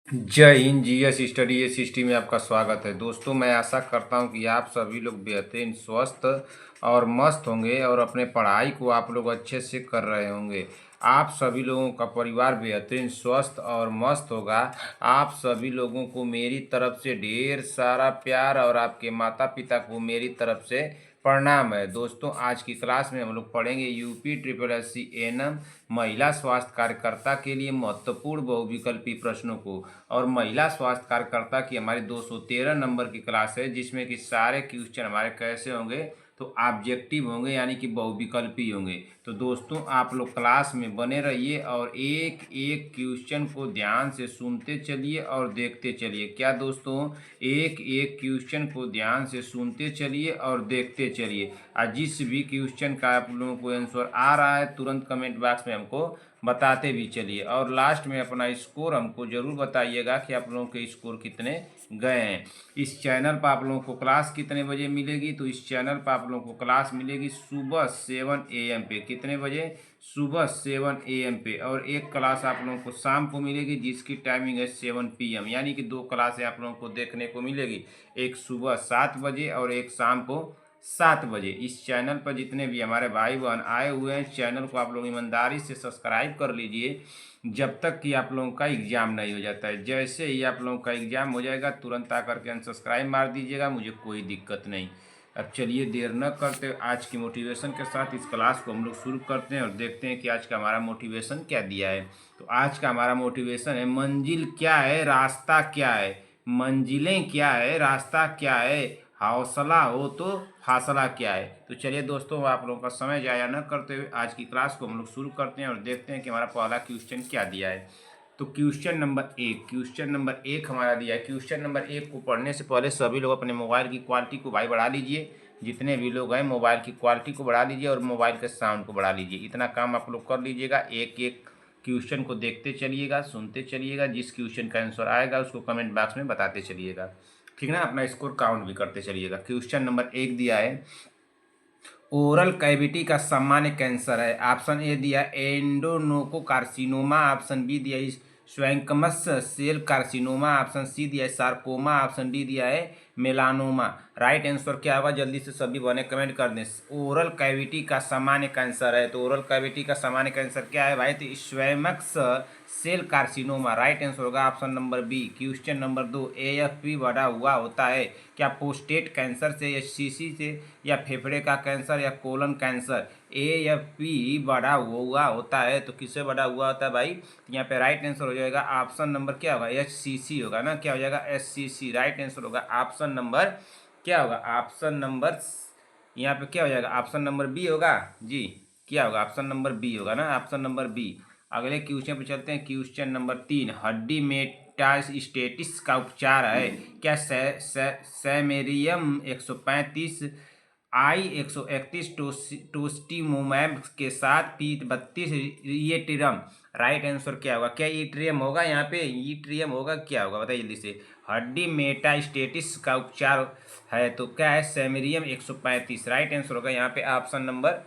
जय Hind. GS study S history में आपका स्वागत है। दोस्तों, मैं आशा करता हूं कि आप सभी लोग बेहतरीन, स्वस्थ और मस्त होंगे और अपने पढ़ाई को आप लोग अच्छे से कर रहे होंगे। आप सभी लोगों का परिवार बेहतरीन, स्वस्थ और मस्त होगा। आप सभी लोगों को मेरी तरफ से ढेर सारा प्यार और आपके माता पिता को मेरी तरफ से प्रणाम है। दोस्तों, आज की क्लास में हम लोग पढ़ेंगे UP triple S C ANM महिला स्वास्थ्य कार्यकर्ता के लिए महत्वपूर्ण बहुविकल्पी प्रश्नों को। और महिला स्वास्थ्य कार्यकर्ता की हमारी 213 नंबर की क्लास है, जिसमें कि सारे क्वेश्चन हमारे कैसे होंगे, तो ऑब्जेक्टिव होंगे, यानी कि बहुविकल्पी होंगे। तो दोस्तों, आप लोग क्लास में बने रहिए और एक एक क्वेश्चन को ध्यान से सुनते चलिए और देखते चलिए। क्या दोस्तों? एक एक क्वेश्चन को ध्यान से सुनते चलिए और देखते चलिए। और जिस भी क्वेश्चन का आप लोगों को आंसर आ रहा है, तुरंत कमेंट बॉक्स में हमको बताते भी चलिए। और लास्ट में अपना स्कोर हमको ज़रूर बताइएगा कि आप लोगों के स्कोर कितने गए हैं। इस चैनल पर आप लोगों को क्लास कितने बजे मिलेगी? तो इस चैनल पर आप लोगों को क्लास मिलेगी सुबह 7 AM पे। कितने बजे? सुबह 7 AM पे। और एक क्लास आप लोगों को शाम को मिलेगी, जिसकी टाइमिंग है 7 PM, यानी कि दो क्लासें आप लोगों को देखने को मिलेगी, एक सुबह 7 बजे और एक शाम को 7 बजे। इस चैनल पर जितने भी हमारे भाई बहन आए हुए हैं, चैनल को आप लोग ईमानदारी से सब्सक्राइब कर लीजिए, जब तक कि आप लोगों का एग्ज़ाम नहीं हो जाता है। जैसे ही आप लोगों का एग्ज़ाम हो जाएगा, तुरंत आकर के अनसब्सक्राइब मार दीजिएगा, मुझे कोई दिक्कत नहीं। अब चलिए देर न करते आज की मोटिवेशन के साथ इस क्लास को हम लोग शुरू करते हैं और देखते हैं कि आज का हमारा मोटिवेशन क्या दिया है। तो आज का हमारा मोटिवेशन है, मंजिल क्या है, रास्ता क्या है। मंजिलें क्या है, रास्ता क्या है, हौसला हो तो फासला क्या है। तो चलिए दोस्तों, आप लोगों का समय जाया न करते हुए आज की क्लास को हम लोग शुरू करते हैं और देखते हैं कि हमारा पहला क्वेश्चन क्या दिया है। तो क्वेश्चन नंबर 1 हमारा दिया है। क्वेश्चन नंबर 1 को पढ़ने से पहले सभी लोग अपने मोबाइल की क्वालिटी को भाई बढ़ा लीजिए। जितने भी लोग हैं, मोबाइल की क्वालिटी को बढ़ा लीजिए और मोबाइल के साउंड को बढ़ा लीजिए। इतना काम आप लोग कर लीजिएगा। एक एक क्वेश्चन को देखते चलिएगा, सुनते चलिएगा। जिस क्वेश्चन का आंसर आएगा उसको कमेंट बॉक्स में बताते चलिएगा, ठीक है ना? अपना स्कोर काउंट भी करते चलिएगा। क्वेश्चन नंबर 1 दिया है, ओरल कैविटी का सामान्य कैंसर है। ऑप्शन ए दिया एंडोनोकोकार्सिनोमा, ऑप्शन बी दिया squamous cell carcinoma, option C दिया है सार्कोमा, ऑप्शन डी दिया है मेलानोमा। राइट आंसर क्या होगा? जल्दी से सभी बने कमेंट कर दें। ओरल कैविटी का सामान्य कैंसर है, तो ओरल कैविटी का सामान्य कैंसर क्या है भाई? तो squamous cell carcinoma. Right answer होगा option number B. Question number 2, AFP बढ़ा हुआ होता है क्या? प्रोस्टेट कैंसर से, या सीसी से, या फेफड़े का कैंसर, या कोलन कैंसर। AFP बढ़ा हुआ होता है तो किससे बढ़ा हुआ होता है भाई? यहाँ पे राइट आंसर हो जाएगा ऑप्शन नंबर क्या होगा? HCC होगा ना। क्या हो जाएगा? SCC। राइट आंसर होगा ऑप्शन नंबर क्या होगा? ऑप्शन नंबर यहाँ पे क्या हो जाएगा? ऑप्शन नंबर बी होगा जी। क्या होगा? ऑप्शन नंबर बी होगा ना, ऑप्शन नंबर बी। अगले क्वेश्चन पे चलते हैं। क्वेश्चन नंबर 3, हड्डी मेटास्टेटिस का उपचार है क्या? सैमेरियम 135, I-131 टोस्टिमोमैब के साथ P-32 ईट्रियम। राइट आंसर क्या होगा? क्या ईट्रियम होगा? यहाँ पे ईट्रियम होगा, क्या होगा बताइए जल्दी से। हड्डी मेटास्टेटिस का उपचार है तो क्या है? सैमेरियम 135। राइट आंसर होगा यहाँ पे ऑप्शन नंबर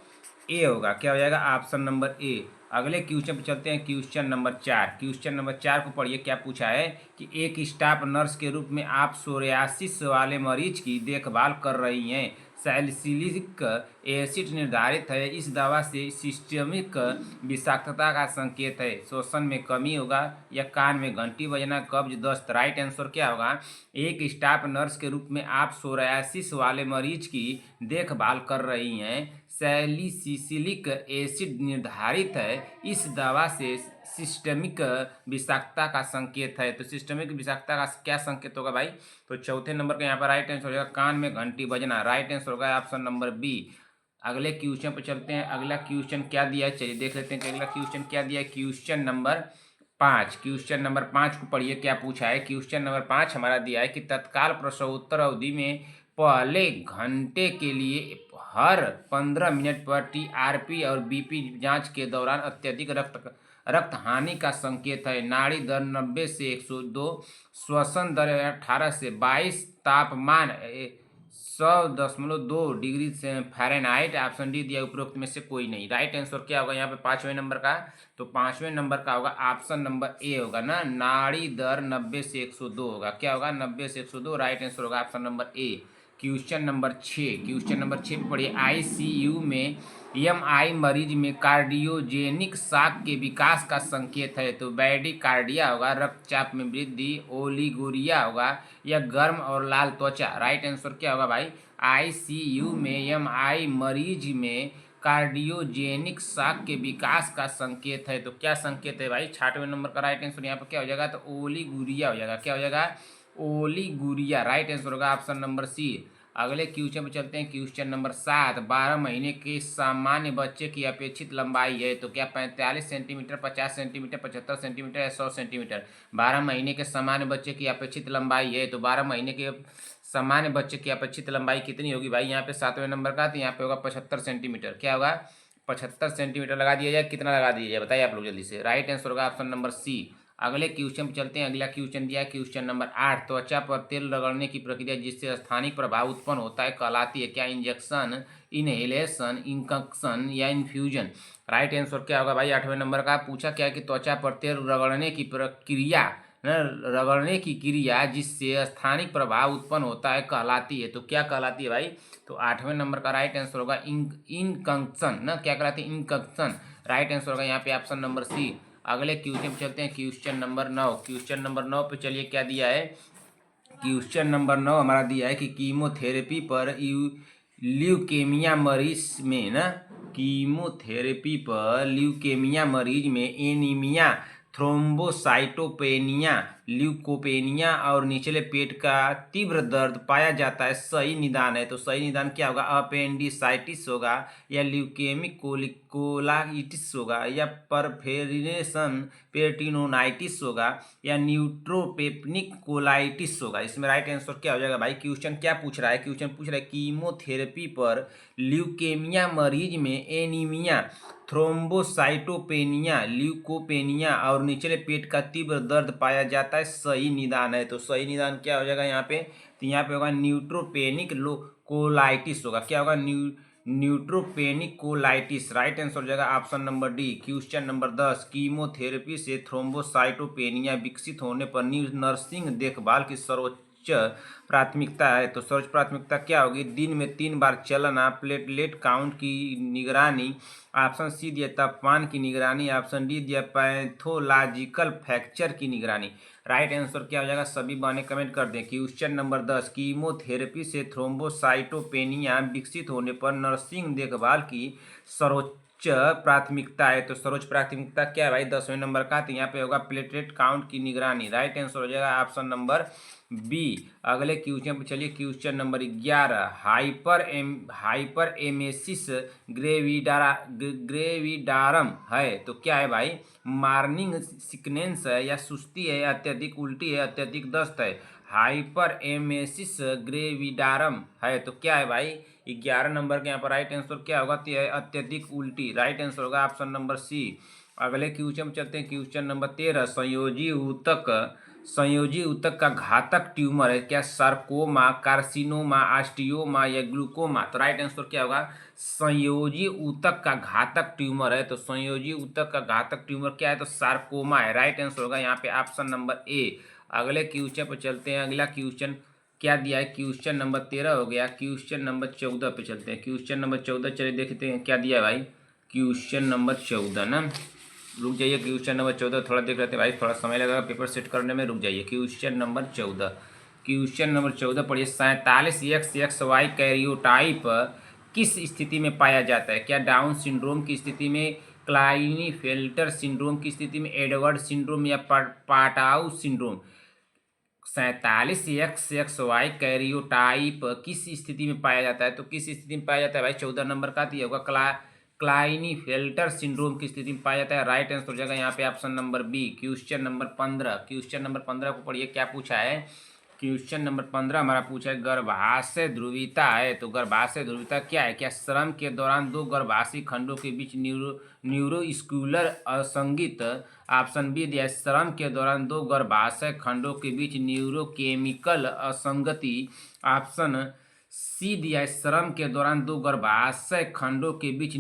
ए होगा। क्या हो जाएगा? Option number A. अगले क्वेश्चन पे चलते हैं। क्वेश्चन नंबर 4, क्वेश्चन नंबर 4 को पढ़िए। क्या पूछा है कि एक स्टाफ नर्स के रूप में आप सोरियासिस वाले मरीज की देखभाल कर रही हैं। सैलिसिलिक एसिड निर्धारित है, इस दवा से सिस्टमिक विषाक्तता का संकेत है। श्वसन में कमी होगा, या कान में घंटी बजना, कब्ज, दस्त। राइट आंसर क्या होगा? एक स्टाफ नर्स के रूप में आप सोरियासिस वाले मरीज की देखभाल कर रही हैं। सैलिसिलिक एसिड निर्धारित है, इस दवा से सिस्टमिक विषाक्तता का संकेत है। तो सिस्टमिक विषाक्तता का क्या संकेत होगा भाई? तो चौथे नंबर का यहाँ पर राइट आंसर हो जाएगा कान में घंटी बजना। राइट आंसर होगा ऑप्शन नंबर बी। अगले क्वेश्चन पर चलते हैं। अगला क्वेश्चन क्या दिया है, चलिए देख लेते हैं कि अगला क्वेश्चन क्या दिया है। क्वेश्चन नंबर 5, क्वेश्चन नंबर 5 को पढ़िए। क्या पूछा है? क्वेश्चन नंबर 5 हमारा दिया है कि तत्काल प्रसवोत्तर अवधि में पहले घंटे के लिए हर 15 मिनट पर TRP और BP जांच के दौरान अत्यधिक रक्त हानि का संकेत है। नाड़ी दर 90 से 102, श्वसन दर 18 से 22, तापमान 100.2 डिग्री से फ़ारेनहाइट। ऑप्शन डी दिया उपरोक्त में से कोई नहीं। राइट आंसर क्या होगा यहाँ पे 5वें नंबर का? तो 5वें नंबर का होगा ऑप्शन नंबर ए होगा ना, नाड़ी दर 90 से 102 होगा। क्या होगा? 90 से 102। राइट आंसर होगा option number A. Question number 6 पे पढ़िए। आईसीयू में एमआई मरीज में कार्डियोजेनिक शॉक के विकास का संकेत है। तो बैडिकार्डिया होगा, रक्तचाप में वृद्धि, ओलिगोरिया होगा, या गर्म और लाल त्वचा। राइट आंसर क्या होगा भाई? आईसीयू में एमआई मरीज में कार्डियोजेनिक शॉक के विकास का संकेत है। तो क्या संकेत है भाई? 6वें नंबर का राइट आंसर यहाँ पर क्या हो जाएगा? तो ओलिगुरिया हो जाएगा। क्या हो जाएगा? ओलिगुरिया। राइट आंसर होगा ऑप्शन नंबर सी। अगले क्वेश्चन पे चलते हैं। Question number 7। 12 महीने के सामान्य बच्चे की अपेक्षित लंबाई है। तो क्या 45 सेंटीमीटर, 50 सेंटीमीटर, 75 सेंटीमीटर या 100 सेंटीमीटर? 12 महीने के सामान्य बच्चे की अपेक्षित लंबाई है। तो 12 महीने के सामान्य बच्चे की अपेक्षित लंबाई कितनी होगी भाई? यहाँ पे 7वें नंबर का, तो यहाँ पे होगा 75 सेंटीमीटर। क्या होगा? 75 सेंटीमीटर लगा दिया जाए। कितना लगा दिया जाए बताइए आप लोग जल्दी से। राइट आंसर होगा ऑप्शन नंबर सी। अगले क्वेश्चन पे चलते हैं। अगला क्वेश्चन दिया है क्वेश्चन नंबर 8। त्वचा पर तेल रगड़ने की प्रक्रिया जिससे स्थानिक प्रभाव उत्पन्न होता है कहलाती है। क्या इंजेक्शन, इनहेलेशन, इंकक्शन या इन्फ्यूजन? राइट आंसर क्या होगा भाई? 8वें नंबर का पूछा क्या है कि त्वचा पर तेल रगड़ने की प्रक्रिया रगड़ने की क्रिया जिससे स्थानिक प्रभाव उत्पन्न होता है कहलाती है। तो क्या कहलाती है भाई? तो 8वें नंबर का राइट आंसर होगा इनकंक्शन ना। क्या कहलाती है? इनकंक्शन। राइट आंसर होगा यहाँ पे ऑप्शन नंबर सी। अगले क्वेश्चन पे चलते हैं। Question number 9। क्वेश्चन नंबर 9 पे चलिए क्या दिया है? क्वेश्चन नंबर 9 हमारा दिया है कि कीमोथेरेपी पर ल्यूकेमिया मरीज में ना, कीमोथेरेपी पर ल्यूकेमिया मरीज में एनीमिया, थ्रोम्बोसाइटोपेनिया, ल्यूकोपेनिया और निचले पेट का तीव्र दर्द पाया जाता है, सही निदान है। तो सही निदान क्या होगा? अपेंडिसाइटिस होगा, या ल्यूकेमिक कोलाइटिस होगा, या परफेरिनेशन पेरिटोनाइटिस होगा, या न्यूट्रोपेनिक कोलाइटिस होगा। इसमें राइट आंसर क्या हो जाएगा भाई? क्वेश्चन क्या पूछ रहा है? क्वेश्चन पूछ रहा है कीमोथेरेपी पर ल्यूकेमिया मरीज में एनीमिया, थ्रोम्बोसाइटोपेनिया, ल्यूकोपेनिया और निचले पेट का तीव्र दर्द पाया जाता है, सही निदान है। तो सही निदान क्या हो जाएगा यहाँ पे? तो यहाँ पे होगा न्यूट्रोपेनिक कोलाइटिस होगा। क्या होगा? Neutropenic colitis. राइट आंसर हो जाएगा option number D. Question number 10। Chemotherapy से थ्रोम्बोसाइटोपेनिया विकसित होने पर नर्सिंग देखभाल की सर्वोच्च प्राथमिकता है। तो सर्वोच्च प्राथमिकता क्या होगी? दिन में 3 बार चलना, प्लेटलेट काउंट की निगरानी, ऑप्शन सी दिया तापमान की निगरानी, ऑप्शन डी दिया पैथोलॉजिकल फ्रैक्चर की निगरानी। राइट आंसर क्या हो जाएगा? सभी बने कमेंट कर दें। Question number 10। कीमोथेरेपी से थ्रोम्बोसाइटोपेनिया विकसित होने पर नर्सिंग देखभाल की सर्वोच्च प्राथमिकता है। तो सर्वोच्च प्राथमिकता क्या है भाई? 10वें नंबर का, तो यहाँ पे होगा प्लेटलेट काउंट की निगरानी। राइट आंसर हो जाएगा ऑप्शन नंबर बी। अगले क्वेश्चन पे चलिए। Question number 11। हाइपर एमेसिस ग्रेविडारम है। तो क्या है भाई? मॉर्निंग सिकनेस है, या सुस्ती है, या अत्यधिक उल्टी है, अत्यधिक दस्त है? हाइपर एमेसिस ग्रेविडारम है। तो क्या है भाई? 11 नंबर के यहाँ पर राइट आंसर क्या होगा? तो यह अत्यधिक उल्टी। राइट आंसर होगा ऑप्शन नंबर सी। अगले क्वेश्चन में चलते हैं। Question number 13। संयोजी ऊतक का घातक ट्यूमर है। क्या सार्कोमा, कार्सिनोमा, ऑस्टियोमा या ग्लूकोमा? तो राइट आंसर क्या होगा? संयोजी ऊतक का घातक ट्यूमर है। तो संयोजी ऊतक का घातक ट्यूमर क्या है? तो सार्कोमा है। राइट आंसर होगा यहाँ पे ऑप्शन नंबर ए। अगले क्वेश्चन पे चलते हैं। अगला क्वेश्चन क्या दिया है? क्वेश्चन नंबर 13 हो गया। क्वेश्चन नंबर 14 पे चलते हैं। क्वेश्चन नंबर 14 चलिए देखते हैं क्या दिया है भाई। क्वेश्चन नंबर 14 ना, रुक जाइए। क्वेश्चन नंबर 14 थोड़ा देख लेते हैं भाई, थोड़ा समय लगेगा पेपर सेट करने में, रुक जाइए। Question number 14। क्वेश्चन नंबर 14 पढ़िए। 47XXY कैरियोटाइप किस स्थिति में पाया जाता है? क्या डाउन सिंड्रोम की स्थिति में, क्लाइनीफेल्टर सिंड्रोम की स्थिति में, एडवर्ड सिंड्रोम या पाटाउ सिंड्रोम? 47XXY कैरियोटाइप किस स्थिति में पाया जाता है? तो किस स्थिति में पाया जाता है भाई? 14 नंबर का दिया होगा क्लाइनीफेल्टर सिंड्रोम की स्थिति में पाया जाता है। राइट आंसर हो जाएगा यहाँ पे option number B. Question number 15। Question number 15 को पढ़िए क्या पूछा है। क्वेश्चन नंबर 15 हमारा पूछा है गर्भाशय ध्रुवीयता है। तो गर्भाशय ध्रुवीयता क्या है? क्या श्रम के दौरान दो गर्भाशय खंडों के बीच न्यूरोस्क्यूलर असंगत? ऑप्शन बी दिया है श्रम के दौरान दो गर्भाशय खंडों के बीच न्यूरोकेमिकल असंगति। ऑप्शन सी दिया है श्रम के दौरान दो गर्भाशय खंडों के बीच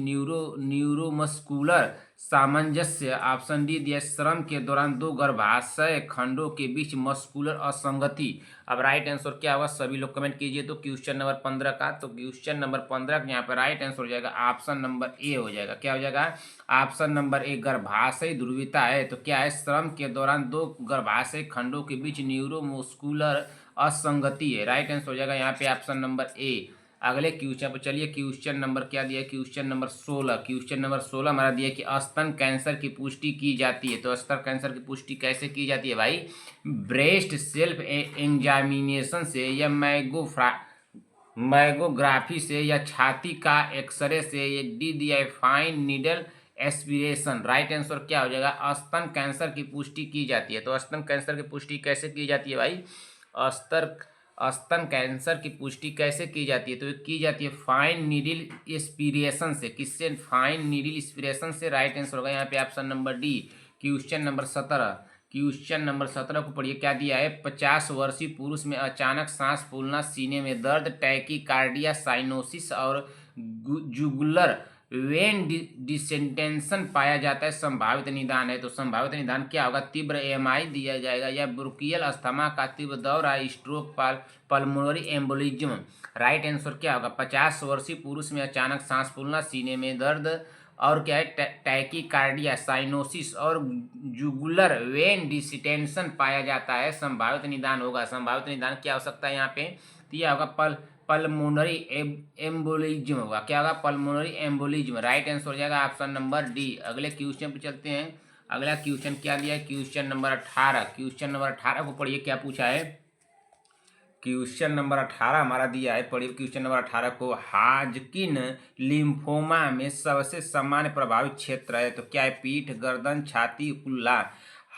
न्यूरोमस्कुलर सामंजस्य। ऑप्शन डी दिया है श्रम के दौरान दो गर्भाशय खंडों के बीच मस्कुलर असंगति। अब राइट आंसर क्या होगा, सभी लोग कमेंट कीजिए। तो क्वेश्चन नंबर 15 का, तो क्वेश्चन नंबर 15 यहाँ पर राइट आंसर हो जाएगा ऑप्शन नंबर ए हो जाएगा। क्या हो जाएगा, ऑप्शन नंबर ए गर्भाशय ध्रुवीयता है। तो क्या है, श्रम के दौरान दो गर्भाशय खंडों के बीच न्यूरोमस्कुलर असंगति है। राइट आंसर हो जाएगा यहाँ पे ऑप्शन नंबर ए। अगले क्वेश्चन पर चलिए, क्वेश्चन नंबर क्या दिया है, क्वेश्चन नंबर 16। क्वेश्चन नंबर 16 हमारा दिया है कि स्तन कैंसर की पुष्टि की जाती है। तो स्तन कैंसर की पुष्टि कैसे की जाती है भाई, ब्रेस्ट सेल्फ एग्जामिनेशन से या मैगोग्राफी से या छाती का एक्सरे से, या डी दिया है fine needle aspiration. Right answer क्या हो जाएगा, स्तन कैंसर की पुष्टि की जाती है। तो स्तन कैंसर की पुष्टि कैसे की जाती है भाई, स्तन कैंसर की पुष्टि कैसे की जाती है, तो की जाती है फाइन नीडल एस्पिरेशन से। किससे, फाइन नीडल एस्पिरेशन से। राइट आंसर होगा यहाँ पे option number D. Question number 17, question number 17 को पढ़िए। क्या दिया है, 50 वर्षीय पुरुष में अचानक सांस फूलना, सीने में दर्द, टैकीकार्डिया, साइनोसिस और जुगुलर वेन डिसेंटेंशन पाया जाता है, संभावित निदान है। तो संभावित निदान क्या होगा, तीव्र एमआई दिया जाएगा, या ब्रोंकियल अस्थमा का तीव्र दौरा, stroke, pulmonary embolism. Right answer क्या होगा, 50 वर्षीय पुरुष में अचानक सांस फूलना, सीने में दर्द और क्या है, टैकीकार्डिया, साइनोसिस और जुगुलर वेन डिसेंटेंशन पाया जाता है, संभावित निदान होगा। संभावित निदान क्या हो सकता है यहाँ पे, तो यह होगा पल्मोनरी एम्बोलिज्म होगा। क्या होगा, पल्मोनरी एम्बोलिज्म। राइट आंसर हो जाएगा ऑप्शन नंबर डी। अगले क्वेश्चन पे चलते हैं। अगला क्वेश्चन क्या दिया है, क्वेश्चन नंबर 18। क्वेश्चन नंबर 18 को पढ़िए, क्या पूछा है। क्वेश्चन नंबर 18 हमारा दिया है, पढ़िए क्वेश्चन नंबर 18 को। हाजकिन लिम्फोमा में सबसे सामान्य प्रभावित क्षेत्र है। तो क्या है, पीठ, गर्दन, छाती, कुल्ला।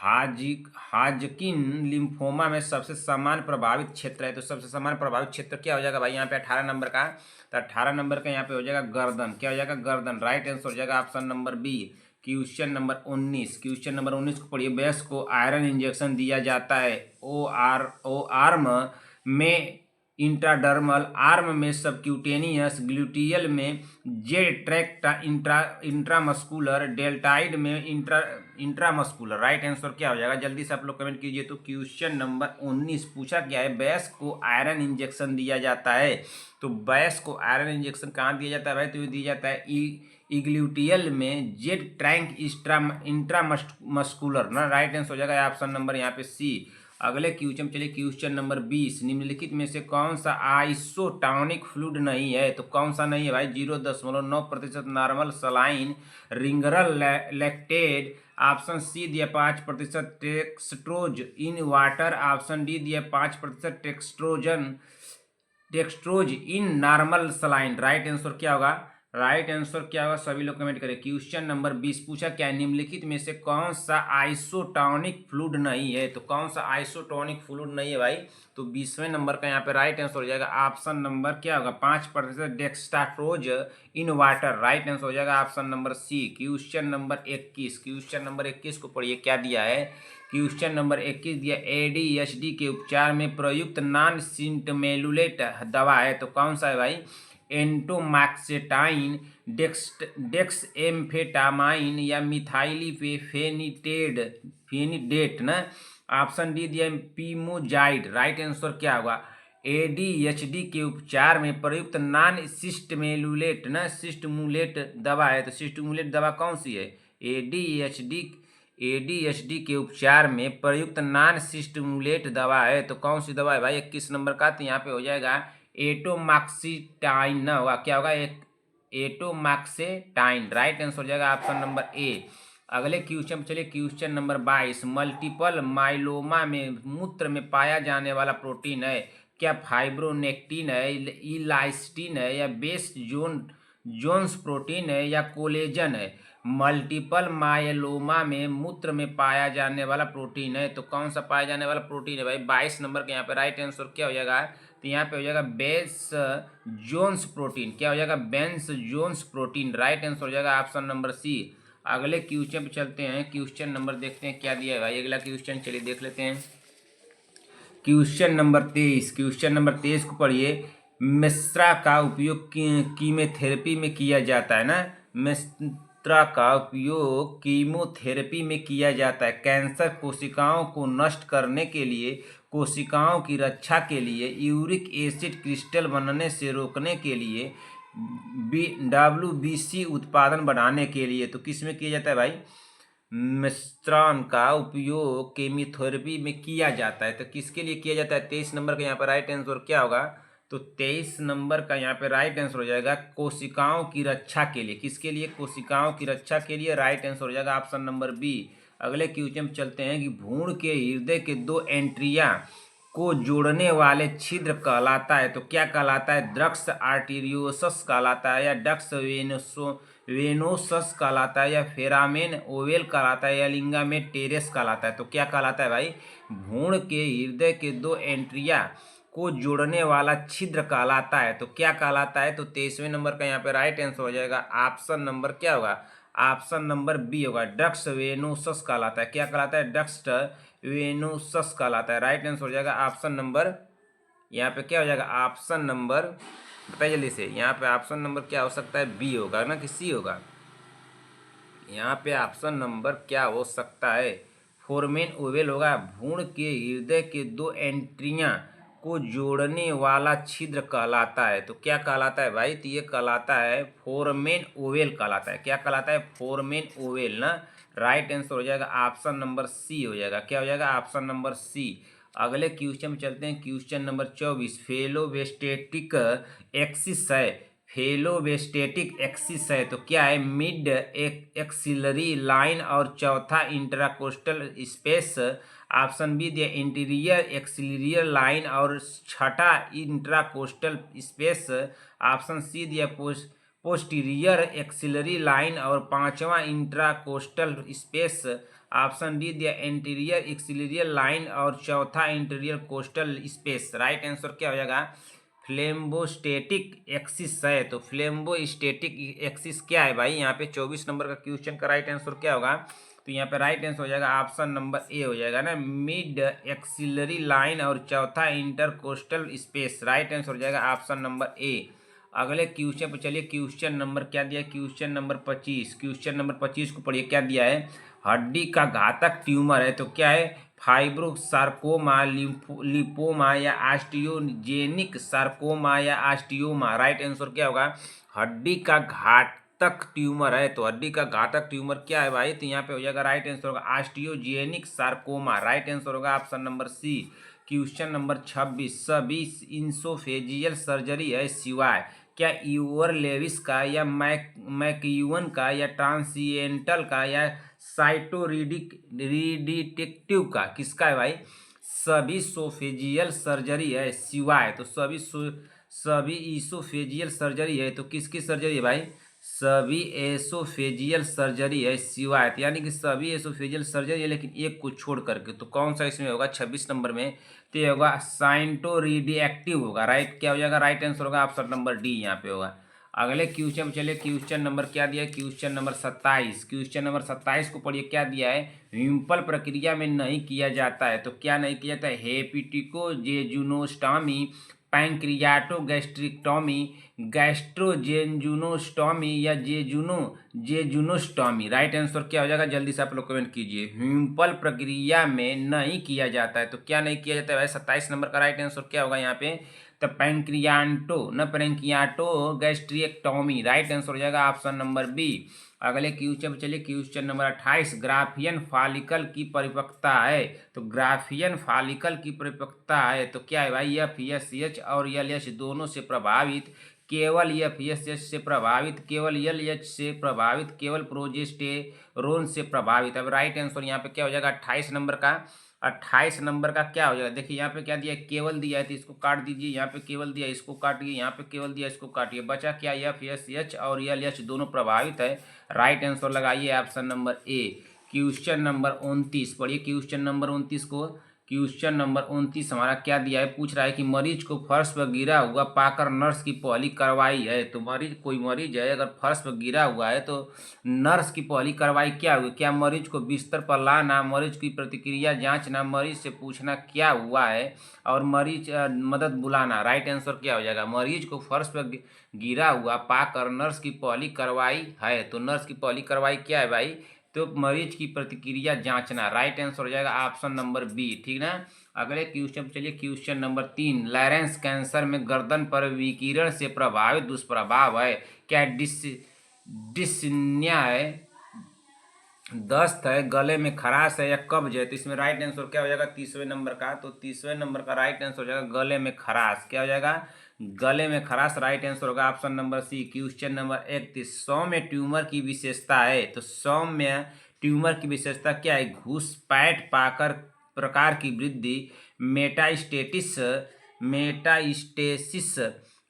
हाजकिन लिम्फोमा में सबसे सामान्य प्रभावित क्षेत्र है। तो सबसे सामान्य प्रभावित क्षेत्र क्या हो जाएगा भाई यहाँ पे 18 नंबर का, तो 18 नंबर का यहाँ पे हो जाएगा गर्दन। क्या हो जाएगा, गर्दन। राइट आंसर हो जाएगा option number B. Question number 19, question number 19 को पढ़िए। वयस्क को आयरन इंजेक्शन दिया जाता है। ओ आर्म में इंट्राडर्मल, आर्म में सबक्यूटेनियस, ग्लूटियल में जेड ट्रैक्ट इंट्रामस्कुलर, डेल्टाइड में इंट्रामस्कुलर। राइट आंसर क्या हो जाएगा, जल्दी से आप लोग कमेंट कीजिए। तो क्वेश्चन नंबर 19 पूछा गया है, वयस्क को आयरन इंजेक्शन दिया जाता है। तो वयस्क को आयरन इंजेक्शन कहाँ दिया जाता है भाई, तो ये दिया जाता है इग्ल्यूटियल में जेड ट्रैंक इंट्रामस्कुलर ना। राइट आंसर हो जाएगा ऑप्शन नंबर यहाँ पे सी। अगले क्वेश्चन चलिए, क्वेश्चन नंबर 20। निम्नलिखित में से कौन सा आइसोटोनिक फ्लूइड नहीं है। तो कौन सा नहीं है भाई, 0.9% normal saline, Ringer lactated. Option C दिया 5% dextrose in water. Option D दिया 5% dextrose in normal saline. Right answer क्या होगा, राइट आंसर क्या होगा, सभी लोग कमेंट करें। क्वेश्चन नंबर 20 पूछा, क्या निम्नलिखित में से कौन सा आइसोटोनिक फ्लूइड नहीं है। तो कौन सा आइसोटोनिक फ्लूइड नहीं है भाई, तो 20वें नंबर का यहाँ पे राइट आंसर हो जाएगा ऑप्शन नंबर क्या होगा, 5% dextrose in water. Right answer हो जाएगा option number C. Question number 21, question number 21 को पढ़िए। क्या दिया है, क्वेश्चन नंबर 21 दिया, एडीएचडी के उपचार में प्रयुक्त नॉन सिंटमेलुलेट दवा है। तो कौन सा है भाई, एंटोमैक्सेटाइन, डेक्सएम्फेटामाइन या फेनिडेट ना। ऑप्शन डी दिया पीमोजाइड। राइट आंसर क्या होगा, एडीएचडी के उपचार में प्रयुक्त नॉन सिस्टमेलुलेट ना, सिस्टमुलेट दवा है। तो सिस्टमुलेट दवा कौन सी है, एडीएचडी के उपचार में प्रयुक्त नॉन सिस्टमुलेट दवा है। तो कौन सी दवा है भाई, 21 नंबर का, तो यहाँ पे हो जाएगा एटोमैक्सेटाइन ना होगा। क्या होगा, एटोमैक्सेटाइन। राइट आंसर हो जाएगा ऑप्शन नंबर ए। अगले क्वेश्चन चलिए, क्वेश्चन नंबर 22। मल्टीपल माइलोमा में मूत्र में पाया जाने वाला प्रोटीन है। क्या फाइब्रोनेक्टिन है, इलास्टिन है या बेस जोन्स प्रोटीन है या कोलेजन है। मल्टीपल माइलोमा में मूत्र में पाया जाने वाला प्रोटीन है। तो कौन सा पाया जाने वाला प्रोटीन है भाई, 22 नंबर के यहाँ पे राइट आंसर क्या हो जाएगा, तो यहाँ पे हो जाएगा बेस जोन्स प्रोटीन। क्या हो जाएगा, बेंस जोन्स प्रोटीन। राइट आंसर हो जाएगा ऑप्शन नंबर सी। अगले क्वेश्चन पे चलते हैं, क्वेश्चन नंबर देखते हैं क्या दिया है भाई। अगला क्वेश्चन चलिए देख लेते हैं, क्वेश्चन नंबर 23। क्वेश्चन नंबर 23 को पढ़िए। मिश्रा का उपयोग कीमोथेरेपी में किया जाता है ना। मिश्रा का उपयोग कीमोथेरेपी में किया जाता है। कैंसर कोशिकाओं को नष्ट करने के लिए, कोशिकाओं की रक्षा के लिए, यूरिक एसिड क्रिस्टल बनने से रोकने के लिए, WBC उत्पादन बढ़ाने के लिए। तो किस में किया जाता है भाई? मिश्रण का उपयोग कीमोथेरेपी में किया जाता है। तो किसके लिए किया जाता है? 23 नंबर का यहाँ पर राइट आंसर क्या होगा? तो 23 नंबर का यहाँ पे राइट आंसर हो जाएगा कोशिकाओं की रक्षा के लिए। किसके लिए? कोशिकाओं की रक्षा के लिए। राइट आंसर हो जाएगा ऑप्शन नंबर बी। अगले क्वेश्चन में चलते हैं कि भ्रूण के हृदय के दो एंट्रियां को जोड़ने वाले छिद्र कहलाता है। तो क्या कहलाता है? डक्स आर्टेरियोसस कहलाता है, या डक्स वेनोसस कहलाता है, या फेरामेन ओवेल कहलाता है, या लिंगामेट टेरेस कहलाता है। तो क्या कहलाता है भाई? भ्रूण के हृदय के दो एंट्रियां को जोड़ने वाला छिद्र कहलाता है। तो क्या कहलाता है? तो 23वें नंबर का यहाँ पे राइट आंसर हो जाएगा ऑप्शन नंबर क्या होगा? ऑप्शन नंबर बी होगा, डक्स वेनोसस कहलाता है। क्या कहलाता है? डक्स वेनोसस कहलाता है। राइट आंसर हो जाएगा ऑप्शन नंबर, यहाँ पे क्या हो जाएगा? ऑप्शन नंबर, बताइए जल्दी से, यहाँ पे ऑप्शन नंबर क्या हो सकता है? बी होगा ना कि सी होगा? यहाँ पे ऑप्शन नंबर क्या हो सकता है? फोरमेन ओवेल होगा। भ्रूण के हृदय के दो एंट्रियां को जोड़ने वाला छिद्र कहलाता है। तो क्या कहलाता है भाई? तो ये कहलाता है फोरमेन ओवेल कहलाता है। क्या कहलाता है? फोरमेन ओवेल ना। राइट आंसर हो जाएगा ऑप्शन नंबर सी हो जाएगा। क्या हो जाएगा? Option number C. अगले क्वेश्चन में चलते हैं, क्वेश्चन नंबर 24। फेलोवेस्टेटिक एक्सिस है, फेलोवेस्टेटिक एक्सिस है तो क्या है? मिड एक्सिलरी लाइन और चौथा इंट्राकोस्टल स्पेस। ऑप्शन बी दिया इंटीरियर एक्सिलरी लाइन और छठा इंट्राकोस्टल स्पेस। ऑप्शन सी दिया पोस्टीरियर एक्सिलरी लाइन और पांचवा इंट्राकोस्टल स्पेस। ऑप्शन डी दिया इंटीरियर एक्सिलरी लाइन और चौथा interior coastal space. Right answer क्या हो जाएगा? फ्लेम्बोस्टेटिक एक्सिस है। तो फ्लेम्बोस्टेटिक एक्सिस क्या है भाई? यहाँ पे 24 नंबर का क्वेश्चन का राइट आंसर क्या होगा? तो यहाँ पे राइट आंसर हो जाएगा ऑप्शन नंबर ए हो जाएगा ना, मिड एक्सिलरी लाइन और चौथा इंटरकोस्टल स्पेस। राइट आंसर हो जाएगा ऑप्शन नंबर ए। अगले क्वेश्चन पे चलिए, क्वेश्चन नंबर क्या दिया है? Question number 25। क्वेश्चन नंबर 25 को पढ़िए, क्या दिया है? हड्डी का घातक ट्यूमर है तो क्या है? फाइब्रोसार्कोमा, लिपोमा, या ऑस्टियोजेनिक सार्कोमा, या ऑस्टियोमा। राइट आंसर क्या होगा? हड्डी का घातक ट्यूमर है तो हड्डी का घातक ट्यूमर क्या है भाई? तो यहाँ पे हो जाएगा राइट आंसर होगा ऑस्टियोजेनिक सार्कोमा। राइट आंसर होगा option number C. Question number 26। सभी इंसोफेजियल सर्जरी है सिवाय क्या? यूवर लेविस का, या मैकयूवन का, या ट्रांसिएंटल का, या साइटोरिडिटेक्टिव का। किसका है भाई? सभी सोफेजियल सर्जरी है सिवाय। तो सभी ईसोफेजियल सर्जरी है तो किसकी सर्जरी है भाई? सभी एसोफेजियल सर्जरी है सिवाय, यानी कि सभी एसोफेजियल सर्जरी है लेकिन एक को छोड़ करके। तो कौन सा इसमें होगा 26 नंबर में? तो ये होगा साइटोरिडिएक्टिव होगा। राइट क्या हो जाएगा? राइट आंसर होगा ऑप्शन नंबर डी यहाँ पे होगा। अगले क्वेश्चन में चलिए, क्वेश्चन नंबर क्या दिया है? Question number 27। क्वेश्चन नंबर 27 को पढ़िए, क्या दिया है? विम्पल प्रक्रिया में नहीं किया जाता है तो क्या नहीं किया जाता है? हेपेटिकोजेजुनोस्टॉमी, पैंक्रियाटोगैस्ट्रिक्टॉमी, गैस्ट्रोजेजुनोस्टॉमी, या जेजुनोस्टॉमी। राइट आंसर क्या हो जाएगा? जल्दी से आप लोग कमेंट कीजिए। विम्पल प्रक्रिया में नहीं किया जाता है तो क्या नहीं किया जाता है भाई? 27 नंबर का राइट आंसर क्या होगा यहाँ पे? तो पैंक्रियाटो गैस्ट्रिक्टॉमी। राइट आंसर हो जाएगा ऑप्शन नंबर बी। अगले क्वेश्चन पे चलिए, क्वेश्चन नंबर 28। ग्राफियन फॉलिकल की परिपक्वता है तो ग्राफियन फॉलिकल की परिपक्वता है तो क्या है भाई? FSH और LH दोनों से प्रभावित, केवल FSH से प्रभावित, केवल LH से प्रभावित, केवल प्रोजेस्टेरोन से प्रभावित। अब राइट आंसर यहाँ पे क्या हो जाएगा? 28 नंबर का। 28 नंबर का क्या हो जाएगा? देखिए यहाँ पे क्या दिया है? केवल दिया है तो इसको काट दीजिए, यहाँ पे केवल दिया इसको काटिए, यहाँ पे केवल दिया इसको काटिए, बचा क्या? FSH और LH दोनों प्रभावित है। राइट आंसर लगाइए option number A. Question number 29 पढ़िए, क्वेश्चन नंबर 29 को। क्वेश्चन नंबर 29 हमारा क्या दिया है, पूछ रहा है कि मरीज को फर्श पर गिरा हुआ पाकर नर्स की पहली कार्रवाई है। तो कोई मरीज है अगर फर्श पर गिरा हुआ है तो नर्स की पहली कार्रवाई क्या हुई, क्या मरीज को बिस्तर पर लाना, मरीज की प्रतिक्रिया जांचना, मरीज से पूछना क्या हुआ है और मरीज मदद बुलाना। राइट आंसर क्या हो जाएगा, मरीज को फर्श पर गिरा हुआ पाकर नर्स की पहली कार्रवाई है। तो नर्स की पहली कार्रवाई क्या है भाई, तो मरीज की प्रतिक्रिया जांचना। राइट आंसर हो जाएगा ऑप्शन नंबर बी, ठीक ना। अगले क्वेश्चन चलिए, क्वेश्चन नंबर 3, लैरेंस कैंसर में गर्दन पर विकिरण से प्रभावित दुष्प्रभाव है। क्या डिस्निया है, दस्त है, गले में खराश है या कब्ज है। तो इसमें राइट आंसर क्या हो जाएगा तीसवें नंबर का, तो तीसवें नंबर का राइट आंसर हो जाएगा गले में खराश। क्या हो जाएगा, गले में खराश। राइट आंसर होगा option number C. Question number 31, सौम्य ट्यूमर की विशेषता है। तो सौम्य ट्यूमर की विशेषता क्या है, घुसपैठ पाकर प्रकार की वृद्धि, मेटास्टेसिस।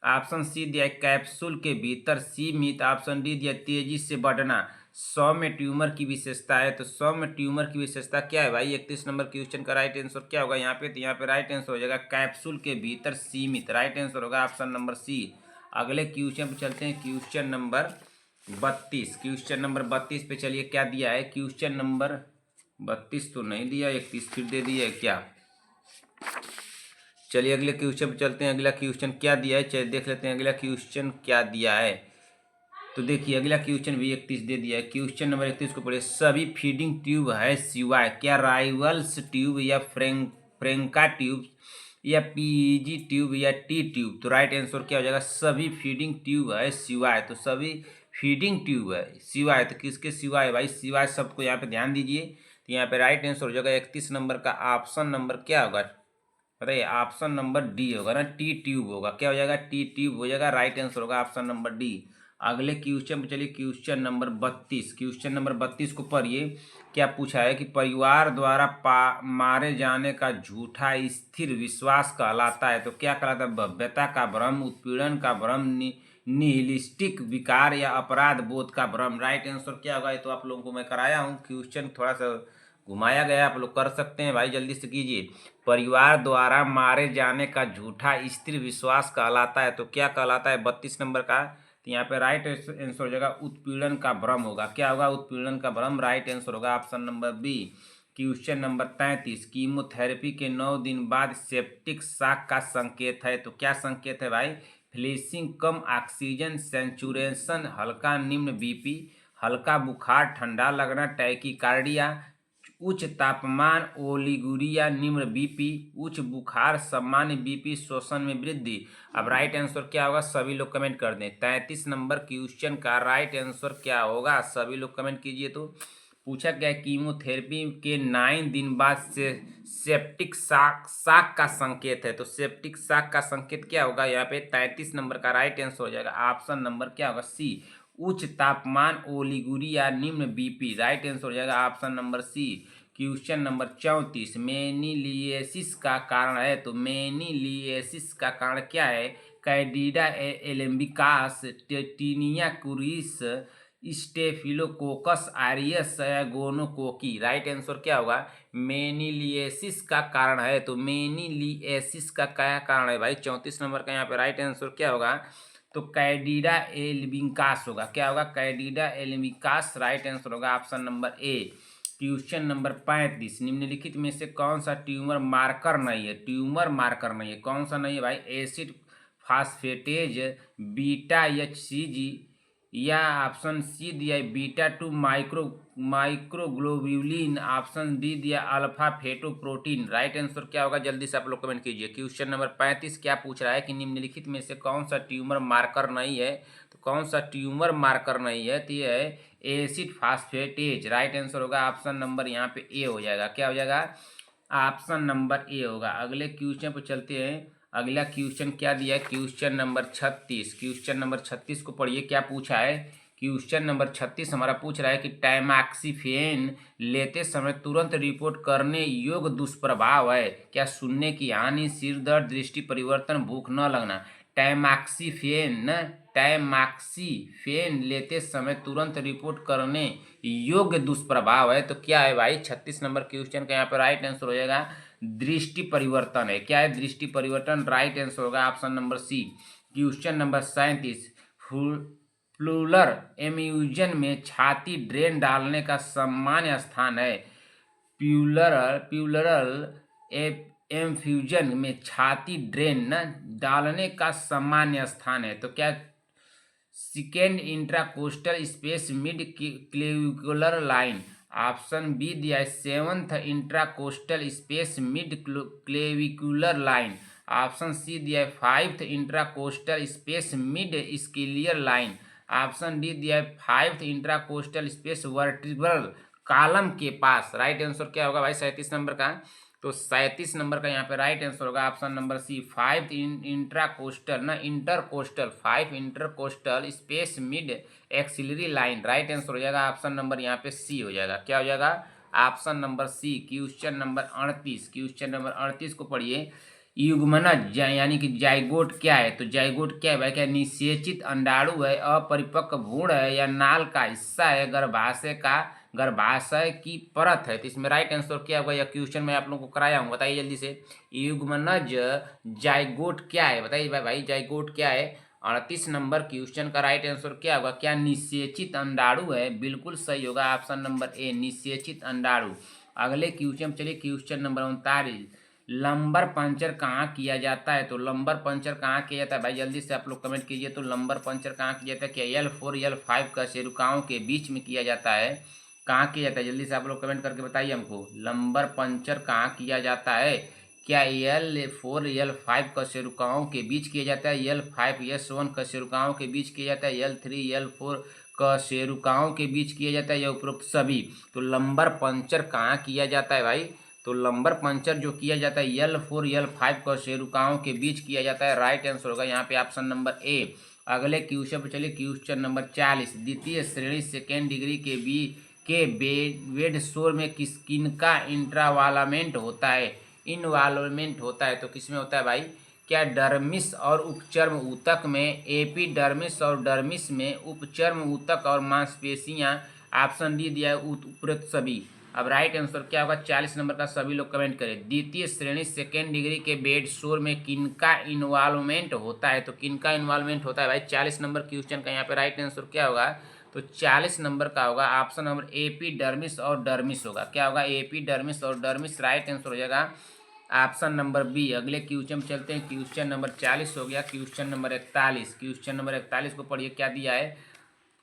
ऑप्शन सी दिया है कैप्सूल के भीतर सीमित। ऑप्शन डी दिया तेजी से बढ़ना। सौम्य ट्यूमर की विशेषता है, तो सौम्य ट्यूमर की विशेषता क्या है भाई, 31 नंबर क्वेश्चन का राइट आंसर क्या होगा यहाँ पे, तो यहाँ पे राइट आंसर हो जाएगा कैप्सूल के भीतर सीमित। राइट आंसर होगा ऑप्शन नंबर सी। अगले क्वेश्चन पे चलते हैं, क्वेश्चन नंबर 32। क्वेश्चन नंबर 32 पे चलिए क्या दिया है, क्वेश्चन नंबर 32 तो नहीं दिया, 31 फिर दे दिया है क्या। चलिए अगले क्वेश्चन पे चलते हैं, अगला क्वेश्चन क्या दिया है, चलिए देख लेते हैं अगला क्वेश्चन क्या दिया है। तो देखिए अगला क्वेश्चन भी 31 दे दिया है। क्वेश्चन नंबर 31 को पढ़िए, सभी फीडिंग ट्यूब है सिवाय, क्या राइवल्स ट्यूब या फ्रेंका ट्यूब या पीजी ट्यूब या टी ट्यूब। तो राइट आंसर क्या हो जाएगा, सभी फीडिंग ट्यूब है सिवाय। तो सभी फीडिंग ट्यूब है सिवाय, तो किसके सिवाय भाई, सिवाय शब्द को यहाँ पे ध्यान दीजिए। तो यहाँ पे राइट आंसर हो जाएगा 31 नंबर का ऑप्शन नंबर क्या होगा, बताइए ऑप्शन नंबर डी होगा ना, टी ट्यूब होगा। क्या हो जाएगा, टी ट्यूब हो जाएगा। राइट आंसर होगा ऑप्शन नंबर डी। अगले क्वेश्चन पे चलिए, क्वेश्चन नंबर 32। क्वेश्चन नंबर 32 को पढ़िए, क्या पूछा है कि परिवार द्वारा मारे जाने का झूठा स्थिर विश्वास कहलाता है। तो क्या कहलाता है, भव्यता का भ्रम, उत्पीड़न का भ्रम, निहिलिस्टिक विकार या अपराध बोध का भ्रम। राइट आंसर क्या होगा, ये तो आप लोगों को मैं कराया हूँ, क्वेश्चन थोड़ा सा घुमाया गया, आप लोग कर सकते हैं भाई, जल्दी से कीजिए। परिवार द्वारा मारे जाने का झूठा स्थिर विश्वास कहलाता है, तो क्या कहलाता है 32 नंबर का, तो यहाँ पे राइट आंसर हो जाएगा उत्पीड़न का भ्रम होगा। क्या होगा, उत्पीड़न का भ्रम। राइट आंसर होगा option number B. Question number 33, chemotherapy के 9 दिन बाद सेप्टिक शॉक का संकेत है। तो क्या संकेत है भाई, फ्लैशिंग, कम ऑक्सीजन सेचुरेशन, हल्का निम्न बीपी, हल्का बुखार, ठंडा लगना, टैकीकार्डिया, उच्च तापमान, ओलिगुरिया, निम्न बीपी, उच्च बुखार, सामान्य बीपी, श्वसन में वृद्धि। अब राइट आंसर क्या होगा, सभी लोग कमेंट कर दें। 33 नंबर क्वेश्चन का राइट आंसर क्या होगा, सभी लोग कमेंट कीजिए। तो पूछा गया कीमोथेरेपी के 9 दिन बाद से सेप्टिक शॉक का संकेत है। तो सेप्टिक शॉक का संकेत क्या होगा, यहाँ पे 33 नंबर का राइट आंसर हो जाएगा ऑप्शन नंबर क्या होगा, सी, उच्च तापमान, ओलिगुरिया, निम्न बीपी। राइट आंसर हो जाएगा option number C. Question number 34, moniliasis का कारण है। तो मेनिलिएसिस का कारण क्या है, कैंडिडा एलेम्बिकास, टेटिनिया कुरिस, स्टेफिलोकोकस आरियस या गोनोकोकी। राइट आंसर क्या होगा, मेनिलिएसिस का कारण है। तो मेनिलिएसिस का क्या कारण है भाई, 34 नंबर का यहाँ पे राइट आंसर क्या होगा, तो कैंडिडा एल्बिकास होगा। क्या होगा, कैंडिडा एल्बिकास। राइट आंसर होगा option number A. Question number 35, निम्नलिखित में से कौन सा ट्यूमर मार्कर नहीं है। ट्यूमर मार्कर नहीं है, कौन सा नहीं है भाई, एसिड फास्फेटेज, बीटा HCG या ऑप्शन सी दिया है बीटा 2 माइक्रोग्लोब्यूलिन, ऑप्शन डी दिया अल्फा फेटोप्रोटीन। राइट आंसर क्या होगा, जल्दी से आप लोग कमेंट कीजिए। क्वेश्चन नंबर 35 क्या पूछ रहा है कि निम्नलिखित में से कौन सा ट्यूमर मार्कर नहीं है। तो कौन सा ट्यूमर मार्कर नहीं है, तो ये है एसिड फास्फेटेज। राइट आंसर होगा ऑप्शन नंबर यहाँ पे ए हो जाएगा। क्या हो जाएगा, ऑप्शन नंबर ए होगा। अगले क्वेश्चन पर चलते हैं, अगला क्वेश्चन क्या दिया है, क्वेश्चन नंबर 36। क्वेश्चन नंबर 36 को पढ़िए, क्या पूछा है। क्वेश्चन नंबर 36 हमारा पूछ रहा है कि टैमाक्सीफेन लेते समय तुरंत रिपोर्ट करने योग्य दुष्प्रभाव है। क्या सुनने की हानि, सिर दर्द, दृष्टि परिवर्तन, भूख न लगना। टैमाक्सीफेन लेते समय तुरंत रिपोर्ट करने योग्य दुष्प्रभाव है। तो क्या है भाई, 36 नंबर क्वेश्चन का यहाँ पर राइट आंसर हो जाएगा दृष्टि परिवर्तन है। क्या है? दृष्टि परिवर्तन। राइट आंसर होगा option number C. Question number 37, pleural effusion में छाती ड्रेन डालने का सामान्य स्थान है। प्लूरल एम्फ्यूजन में छाती ड्रेन डालने का सामान्य स्थान है। तो क्या? Second intercostal space mid clavicular line. Option B दिया है seventh intercostal space mid clavicular line. Option C दिया है फाइव्थ इंट्राकोस्टल स्पेस मिड स्किलियर लाइन। ऑप्शन डी दिया है fifth intercostal space vertebral column के पास। राइट आंसर क्या होगा भाई 37 नंबर का? तो 37 नंबर का यहाँ पे राइट आंसर होगा ऑप्शन नंबर सी, फाइव इंट्राकोस्टल ना intercostal, five intercostal space mid axillary line. Right answer हो जाएगा ऑप्शन नंबर यहाँ पे सी हो जाएगा। क्या हो जाएगा? Option number C. Question number 38, question number 38 को पढ़िए। युग्मनज यानी कि जाइगोट क्या है? तो जाइगोट क्या है भाई? क्या निषेचित अंडाणु है, अपरिपक्व भ्रूण है, या नाल का हिस्सा है, गर्भाशय की परत है? तो इसमें राइट आंसर क्या होगा? यह क्वेश्चन मैं आप लोगों को कराया हूँ, बताइए जल्दी से। युग्मनज जाइगोट क्या है? बताइए भाई जाइगोट क्या है? 38 नंबर क्वेश्चन का राइट आंसर क्या होगा? क्या निषेचित अंडाणु है? बिल्कुल सही होगा ऑप्शन नंबर ए, निषेचित अंडाणु। अगले क्वेश्चन चलिए, क्वेश्चन नंबर 39, लंबर पंचर कहाँ किया जाता है? तो लंबर पंचर कहाँ किया जाता है भाई? जल्दी से आप लोग कमेंट कीजिए। तो लंबर पंचर कहाँ किया जाता है? क्या L4 L5 कशेरुकाओं के बीच में किया जाता है? कहाँ किया जाता है? जल्दी से आप लोग कमेंट करके बताइए हमको, लंबर पंचर कहाँ किया जाता है? क्या L4 L5 कशेरुकाओं के बीच किया जाता है, L5 S1 कशेरुकाओं के बीच किया जाता है, L3 L4 कशेरुकाओं के बीच किया जाता है, या उपरोक्त सभी? तो लंबर पंचर कहाँ किया जाता है भाई? तो लंबर पंचर जो किया जाता है L4 L5 कशेरुकाओं के बीच किया जाता है। राइट आंसर होगा यहाँ पे ऑप्शन नंबर ए। अगले क्वेश्चन पे चलिए, क्वेश्चन नंबर 40, द्वितीय श्रेणी सेकेंड डिग्री के बेड शोर में किनका इंट्रावालमेंट होता है? इनवाल्वमेंट होता है। तो किसमें होता है भाई? क्या डर्मिस और उपचर्म ऊतक में, एपिडर्मिस और डर्मिस में, उपचर्म ऊतक और मांसपेशियां? ऑप्शन डी दिया है उपरोक्त सभी। अब राइट आंसर क्या होगा 40 नंबर का? सभी लोग कमेंट करें। द्वितीय श्रेणी सेकेंड डिग्री के बेड शोर में किनका इन्वॉल्वमेंट होता है? तो किनका इन्वॉल्वमेंट होता है भाई 40 नंबर क्वेश्चन का? यहाँ पे राइट आंसर क्या होगा? तो 40 नंबर का होगा ऑप्शन नंबर एपिडर्मिस और डर्मिस होगा। क्या होगा? एपिडर्मिस और डर्मिस। राइट आंसर हो जाएगा ऑप्शन नंबर बी। अगले क्वेश्चन में चलते हैं। क्वेश्चन नंबर 40 हो गया। क्वेश्चन नंबर 41, क्वेश्चन नंबर 41 को पढ़िए। क्या दिया है?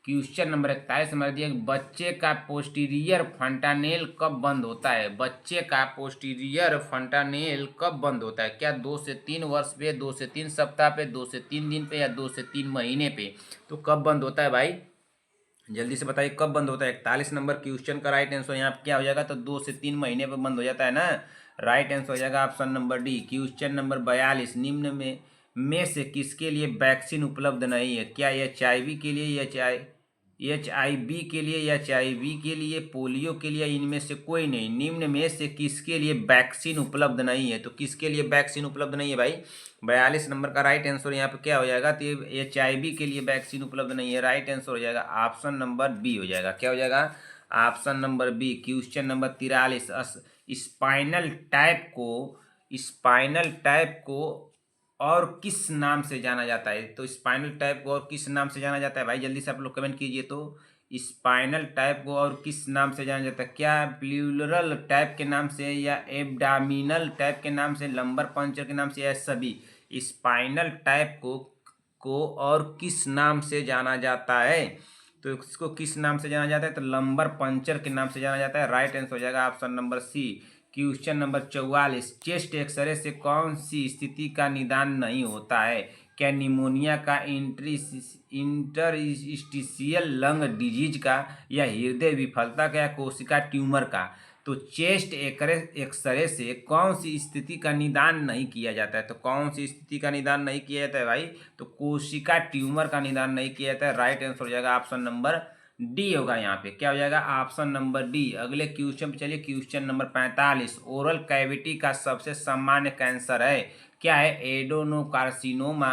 क्वेश्चन नंबर 41 में दिया, बच्चे का पोस्टीरियर फंटानेल कब बंद होता है? बच्चे का पोस्टीरियर फंटानेल कब बंद होता है? क्या 2 से 3 वर्ष पे, 2 से 3 सप्ताह पे, 2 से 3 दिन पे, या 2 से 3 महीने पे? तो कब बंद होता है भाई? जल्दी से बताइए कब बंद होता है। 41 नंबर क्वेश्चन का राइट आंसर यहाँ क्या हो जाएगा? तो 2 से 3 महीने पे बंद हो जाता है ना। राइट आंसर हो जाएगा option number D. Question number 42, निम्न में से किसके लिए वैक्सीन उपलब्ध नहीं है? क्या HIV के लिए, HIV के लिए, HIV के लिए, पोलियो के लिए, इनमें से कोई नहीं? निम्न में से किसके लिए वैक्सीन उपलब्ध नहीं है? तो किसके लिए वैक्सीन उपलब्ध नहीं है भाई? 42 नंबर का राइट आंसर यहाँ पे क्या हो जाएगा? तो HIV के लिए वैक्सीन उपलब्ध नहीं है। राइट आंसर हो जाएगा ऑप्शन नंबर बी हो जाएगा। क्या हो जाएगा? Option number B. Question number 43, spinal tap को और किस नाम से जाना जाता है? तो स्पाइनल टैप को और किस नाम से जाना जाता है भाई? जल्दी से आप लोग कमेंट कीजिए। तो स्पाइनल टैप को और किस नाम से जाना जाता है? क्या प्लूरल टैप के नाम से, या एब्डामिनल टैप के नाम से, लंबर पंचर के नाम से, या सभी? स्पाइनल टैप को और किस नाम से जाना जाता है? तो इसको किस नाम से जाना जाता है? तो लंबर पंचर के नाम से जाना जाता है। राइट आंसर हो जाएगा option number C. Question number 44, chest X ray से कौन सी स्थिति का निदान नहीं होता है? क्या निमोनिया का, इंटरस्टिशियल लंग डिजीज का, या हृदय विफलता का, या कोशिका ट्यूमर का? तो चेस्ट एक्सरे से कौन सी स्थिति का निदान नहीं किया जाता है? तो कौन सी स्थिति का निदान नहीं किया जाता है भाई? तो कोशिका ट्यूमर का निदान नहीं किया जाता है। राइट आंसर हो जाएगा ऑप्शन नंबर डी होगा यहाँ पे। क्या हो जाएगा? Option number D. अगले क्वेश्चन पे चलिए, क्वेश्चन नंबर 45, ओरल कैविटी का सबसे सामान्य कैंसर है? क्या है? एडोनोकार्सिनोमा,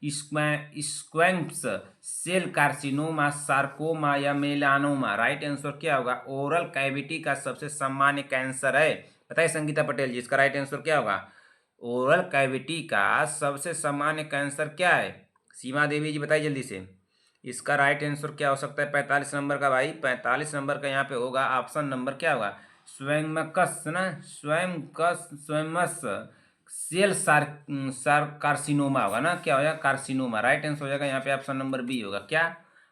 स्क्वैम्स सेल कार्सिनोमा, सार्कोमा, या मेलानोमा? राइट आंसर क्या होगा? ओरल कैविटी का सबसे सामान्य कैंसर है बताइए संगीता पटेल जी, इसका राइट आंसर क्या होगा? ओरल कैविटी का सबसे सामान्य कैंसर क्या है? सीमा देवी जी बताइए जल्दी से, इसका राइट आंसर क्या हो सकता है 45 नंबर का? भाई 45 नंबर का यहाँ पे होगा ऑप्शन नंबर क्या होगा? स्वयंकस ना, स्वयंमस सेल सार कार्सिनोमा होगा ना, क्या होगा? कार्सिनोमा। राइट आंसर हो जाएगा यहाँ पे ऑप्शन नंबर बी होगा। क्या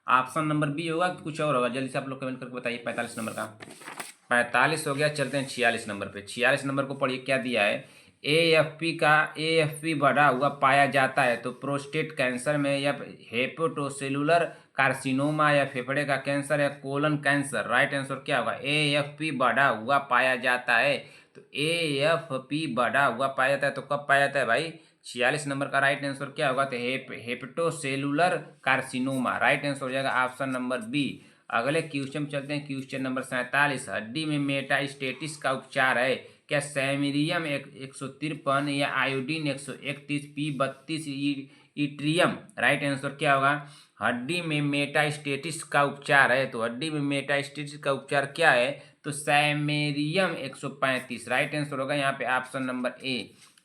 ऑप्शन नंबर बी होगा कि कुछ और होगा? जल्दी से आप लोग कमेंट करके बताइए। 45 नंबर का 45 हो गया। चलते हैं 46 नंबर पे। 46 नंबर को पढ़िए, क्या दिया है? एएफपी बढ़ा हुआ पाया जाता है तो प्रोस्टेट कैंसर में, या हेपेटोसेलुलर कार्सिनोमा, या फेफड़े का कैंसर, या कोलन कैंसर। राइट आंसर क्या होगा? एएफपी बढ़ा हुआ पाया जाता है। तो एएफपी बढ़ा हुआ पाया जाता है तो कब पाया जाता है भाई? 46 नंबर का राइट आंसर क्या होगा? तो हेपेटोसेलुलर कार्सिनोमा। राइट आंसर हो जाएगा ऑप्शन नंबर बी। अगले क्वेश्चन चलते हैं, क्वेश्चन नंबर 47। हड्डी में मेटास्टेटिस का उपचार है? क्या सैमेरियम 153 या iodine 131 P32 yttrium? Right answer क्या होगा? हड्डी में मेटास्टेटिस का उपचार है तो हड्डी में मेटास्टेटिस का उपचार क्या है? तो सैमेरियम 135। राइट आंसर होगा यहाँ पे ऑप्शन नंबर ए।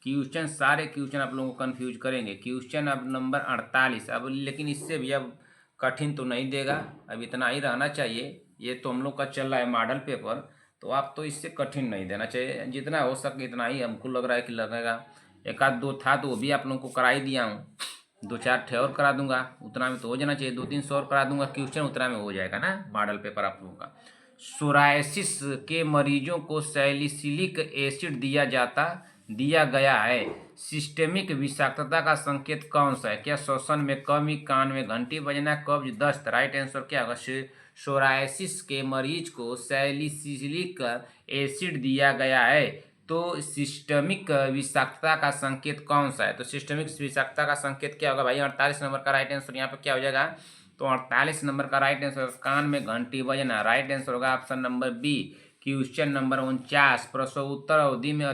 क्वेश्चन, सारे क्वेश्चन आप लोगों को कंफ्यूज करेंगे। क्वेश्चन अब नंबर 48। अब लेकिन इससे भी अब कठिन तो नहीं देगा, अब इतना ही रहना चाहिए। ये तो हम लोग का चल रहा है मॉडल पेपर, तो आप तो इससे कठिन नहीं देना चाहिए। जितना हो सके इतना ही हमको लग रहा है कि लगेगा। एक आध दो था तो वो भी आप लोगों को करा ही दिया हूँ, दो चार ठे और करा दूंगा, उतना में तो हो जाना चाहिए। 200-300 और करा दूंगा क्वेश्चन, उतना में हो जाएगा ना मॉडल पेपर आप लोगों का। सोरायसिस के मरीजों को सैलिसिलिक एसिड दिया गया है। सिस्टेमिक विषाक्तता का संकेत कौन सा है? क्या श्वसन में कमी, कान में घंटी बजना, कब्ज, दस्त? राइट आंसर क्या होगा? सोरायसिस के मरीज को सैलिसिलिक एसिड दिया गया है तो सिस्टमिक विषाक्तता का संकेत कौन सा है? तो सिस्टमिक विषाक्तता का संकेत क्या होगा भाई? 48 नंबर का राइट आंसर यहाँ पे क्या हो जाएगा? तो 48 नंबर का राइट आंसर, कान में घंटी बजना। राइट आंसर होगा option number B. Question number 49। प्रसवोत्तर अवधि में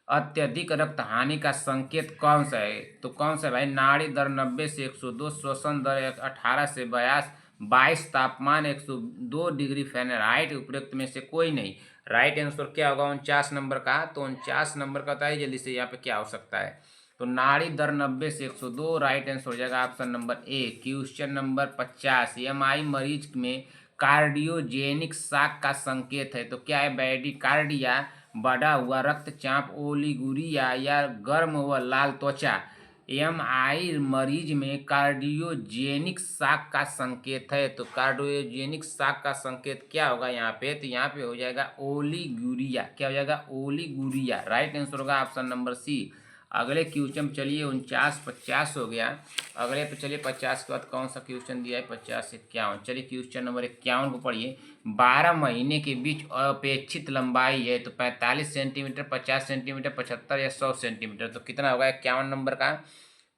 अत्यधिक रक्त हानि का संकेत कौन सा है? तो कौन सा है भाई? नाड़ी दर 90 से 102, श्वसन दर 18 से 22, तापमान 102 डिग्री फ़ारेनहाइट, उपरोक्त में से कोई नहीं। राइट आंसर क्या होगा 49 नंबर का? तो 49 नंबर का बताइए जल्दी से यहाँ पे क्या हो सकता है? तो नाड़ी दर 90 से 102। राइट आंसर हो जाएगा option number A. Question number 50। MI मरीज में कार्डियोजेनिक शॉक का संकेत है तो क्या है? बैडिकार्डिया, बढ़ा हुआ रक्तचाप, ओलिगुरिया, या गर्म व लाल त्वचा? एमआई मरीज में कार्डियोजेनिक शॉक का संकेत है तो कार्डियोजेनिक शॉक का संकेत क्या होगा यहाँ पे? तो यहाँ पे हो जाएगा ओलिगुरिया। क्या हो जाएगा? ओलिगुरिया। राइट आंसर होगा ऑप्शन नंबर सी। अगले क्वेश्चन चलिए 49-50 हो गया। अगले पे चलिए 50 के बाद कौन सा क्वेश्चन दिया है? 50-51। चलिए क्वेश्चन नंबर 51 को पढ़िए। 12 महीने के बीच अपेक्षित लंबाई है तो 45 सेंटीमीटर, 50 सेंटीमीटर, 75 या 100 सेंटीमीटर? तो कितना होगा 51 नंबर का?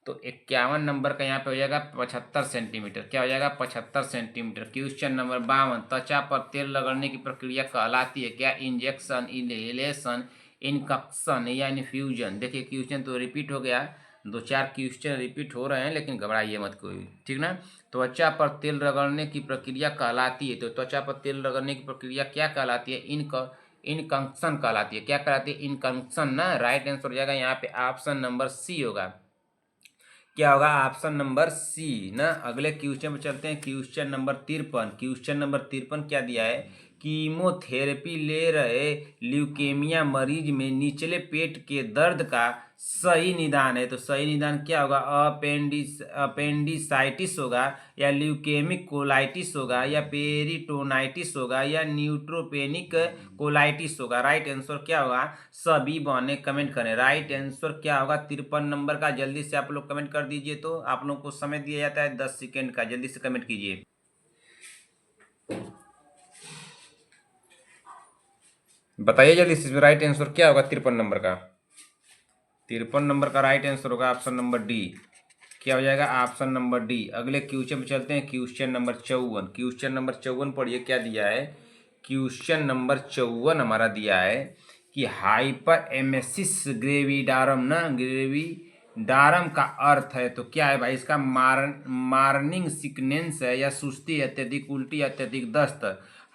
तो 51 नंबर का यहाँ पे हो जाएगा 75 सेंटीमीटर। क्या हो जाएगा? 75 सेंटीमीटर। Question number 52। त्वचा पर तेल रगड़ने की प्रक्रिया कहलाती है? क्या इंजेक्शन, इनहेलेशन, इनकक्शन, या इन्फ्यूजन? देखिए क्वेश्चन तो रिपीट हो गया, दो चार क्वेश्चन रिपीट हो रहे हैं, लेकिन घबराइए मत कोई, ठीक ना। त्वचा पर तेल रगड़ने की प्रक्रिया कहलाती है तो त्वचा पर तेल रगड़ने की प्रक्रिया क्या कहलाती है? इनकंक्शन कहलाती है। क्या कहलाती है? इनकंक्शन ना। राइट आंसर हो जाएगा यहाँ पे ऑप्शन नंबर सी होगा। क्या होगा? ऑप्शन नंबर सी ना। अगले क्वेश्चन पे चलते हैं, क्वेश्चन नंबर 53। क्वेश्चन नंबर 53 क्या दिया है? कीमोथेरेपी ले रहे ल्यूकेमिया मरीज में निचले पेट के दर्द का सही निदान है तो सही निदान क्या होगा? अपेंडिसाइटिस होगा, या ल्यूकेमिक कोलाइटिस होगा, या पेरिटोनाइटिस होगा, या न्यूट्रोपेनिक कोलाइटिस होगा? राइट आंसर क्या होगा? सभी बने कमेंट करें। राइट आंसर क्या होगा 53 नंबर का? जल्दी से आप लोग कमेंट कर दीजिए। तो आप लोग को समय दिया जाता है 10 सेकेंड का, जल्दी से कमेंट कीजिए। बताइए जल्दी से राइट आंसर क्या होगा 53 नंबर का? 53 नंबर का राइट आंसर होगा ऑप्शन नंबर डी। क्या हो जाएगा? Option number D. अगले क्वेश्चन पे चलते हैं, क्वेश्चन नंबर 54। क्वेश्चन नंबर 54 पढ़िए, क्या दिया है? क्वेश्चन नंबर 54 हमारा दिया है कि हाइपर एमेसिस ग्रेविडारम ना, ग्रेविडारम का अर्थ है तो क्या है भाई? इसका मॉर्निंग सिकनेस है, या सुस्ती, अत्यधिक उल्टी, अत्यधिक दस्त?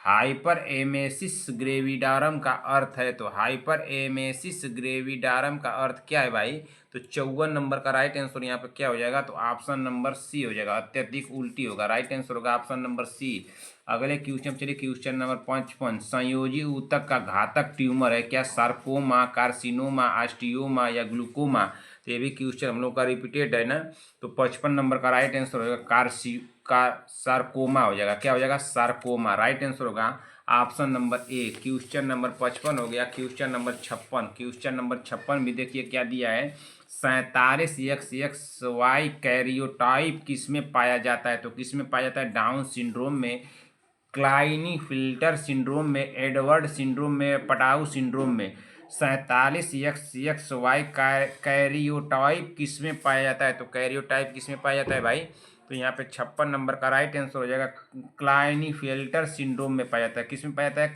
हाइपर एमेसिस ग्रेविडारम का अर्थ है, तो हाइपर एमेसिस ग्रेविडारम का अर्थ क्या है भाई? तो 54 नंबर का राइट आंसर यहाँ पे क्या हो जाएगा? तो ऑप्शन नंबर सी हो जाएगा, अत्यधिक उल्टी होगा। राइट आंसर होगा ऑप्शन नंबर सी। अगले क्वेश्चन चलिए, क्वेश्चन नंबर 55। संयोजी ऊतक का घातक ट्यूमर है क्या? सार्कोमा, कार्सिनोमा, ऑस्टियोमा या ग्लूकोमा? तो ये भी क्वेश्चन हम लोग का रिपीटेड है ना। तो 55 नंबर का राइट आंसर होगा सार्कोमा हो जाएगा। क्या हो जाएगा? सार्कोमा। राइट आंसर होगा option number A. Question number 55 हो गया। क्वेश्चन नंबर 56, क्वेश्चन नंबर 56 भी देखिए क्या दिया है। 47XXY कैरियोटाइप किसमें पाया जाता है? तो किसमें पाया जाता है? डाउन सिंड्रोम में, क्लाइनीफिल्टर सिंड्रोम में, एडवर्ड सिंड्रोम में, पटाऊ सिंड्रोम में। 47XXY कैरियोटाइप किसमें पाया जाता है? तो कैरियोटाइप किसमें पाया जाता है भाई? तो यहाँ पे 56 नंबर का राइट आंसर हो जाएगा क्लाइनीफेल्टर सिंड्रोम में पाया जाता है। किसमें पाया जाता है?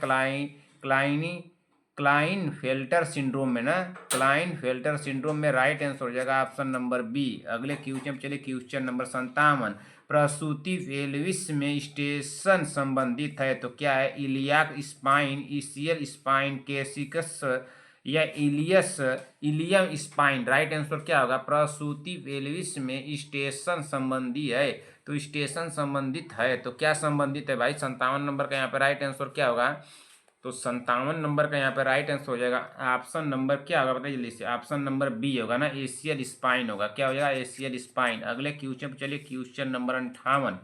क्लाइनफेल्टर सिंड्रोम में ना, क्लाइनफेल्टर सिंड्रोम में। राइट आंसर हो जाएगा ऑप्शन नंबर बी। अगले क्वेश्चन चलिए, क्वेश्चन नंबर 57। प्रसूति पेल्विस में स्टेशन संबंधित है, तो क्या है? इलियाक स्पाइन, ईसीएल स्पाइन, केसिकस या इलियम स्पाइन? राइट आंसर क्या होगा? प्रसूति पेल्विस में स्टेशन संबंधी है, तो स्टेशन संबंधित है, तो क्या संबंधित है भाई? 57 नंबर का यहाँ पे राइट आंसर क्या होगा? तो 57 नंबर का यहाँ पे राइट आंसर हो जाएगा ऑप्शन नंबर क्या होगा बताइए जल्दी से? ऑप्शन नंबर बी होगा ना, एशियल स्पाइन होगा। क्या हो जाएगा? Asian spine. अगले क्वेश्चन पे चलिए, क्वेश्चन नंबर 58।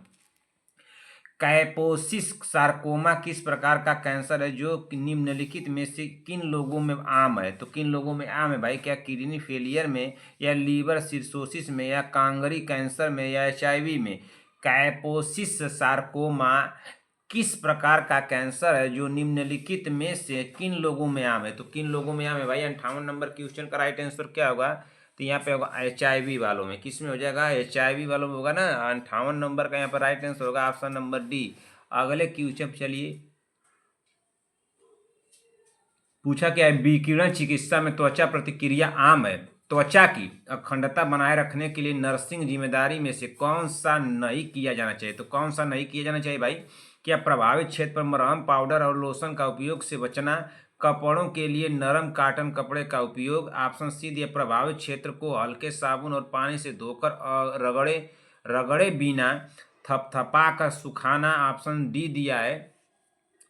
कैपोसिस सार्कोमा किस प्रकार का कैंसर है जो निम्नलिखित में से किन लोगों में आम है? तो किन लोगों में आम है भाई? क्या किडनी फेलियर में, या लीवर सिरसोसिस में, या कांगरी कैंसर में, या एचआईवी में? कैपोसिस सार्कोमा किस प्रकार का कैंसर है जो निम्नलिखित में से किन लोगों में आम है? तो किन लोगों में आम है भाई? 58 नंबर क्वेश्चन का राइट आंसर क्या होगा? तो यहाँ पे होगा एचआईवी वालों में। किस में हो जाएगा? एचआईवी वालों में होगा ना। 58 नंबर का यहाँ पर राइट आंसर होगा ऑप्शन नंबर डी। अगले क्वेश्चन चलिए, पूछा क्या है? विकिरण चिकित्सा में त्वचा प्रतिक्रिया आम है। त्वचा की अखंडता बनाए रखने के लिए नर्सिंग जिम्मेदारी में से कौन सा नहीं किया जाना चाहिए? तो कौन सा नहीं किया जाना चाहिए भाई? क्या प्रभावित क्षेत्र पर मरहम, पाउडर और लोशन का उपयोग से बचना, कपड़ों के लिए नरम कॉटन कपड़े का उपयोग? ऑप्शन सी दिया, प्रभावित क्षेत्र को हल्के साबुन और पानी से धोकर रगड़े रगड़े बिना थपथपा कर सुखाना। ऑप्शन डी दिया है,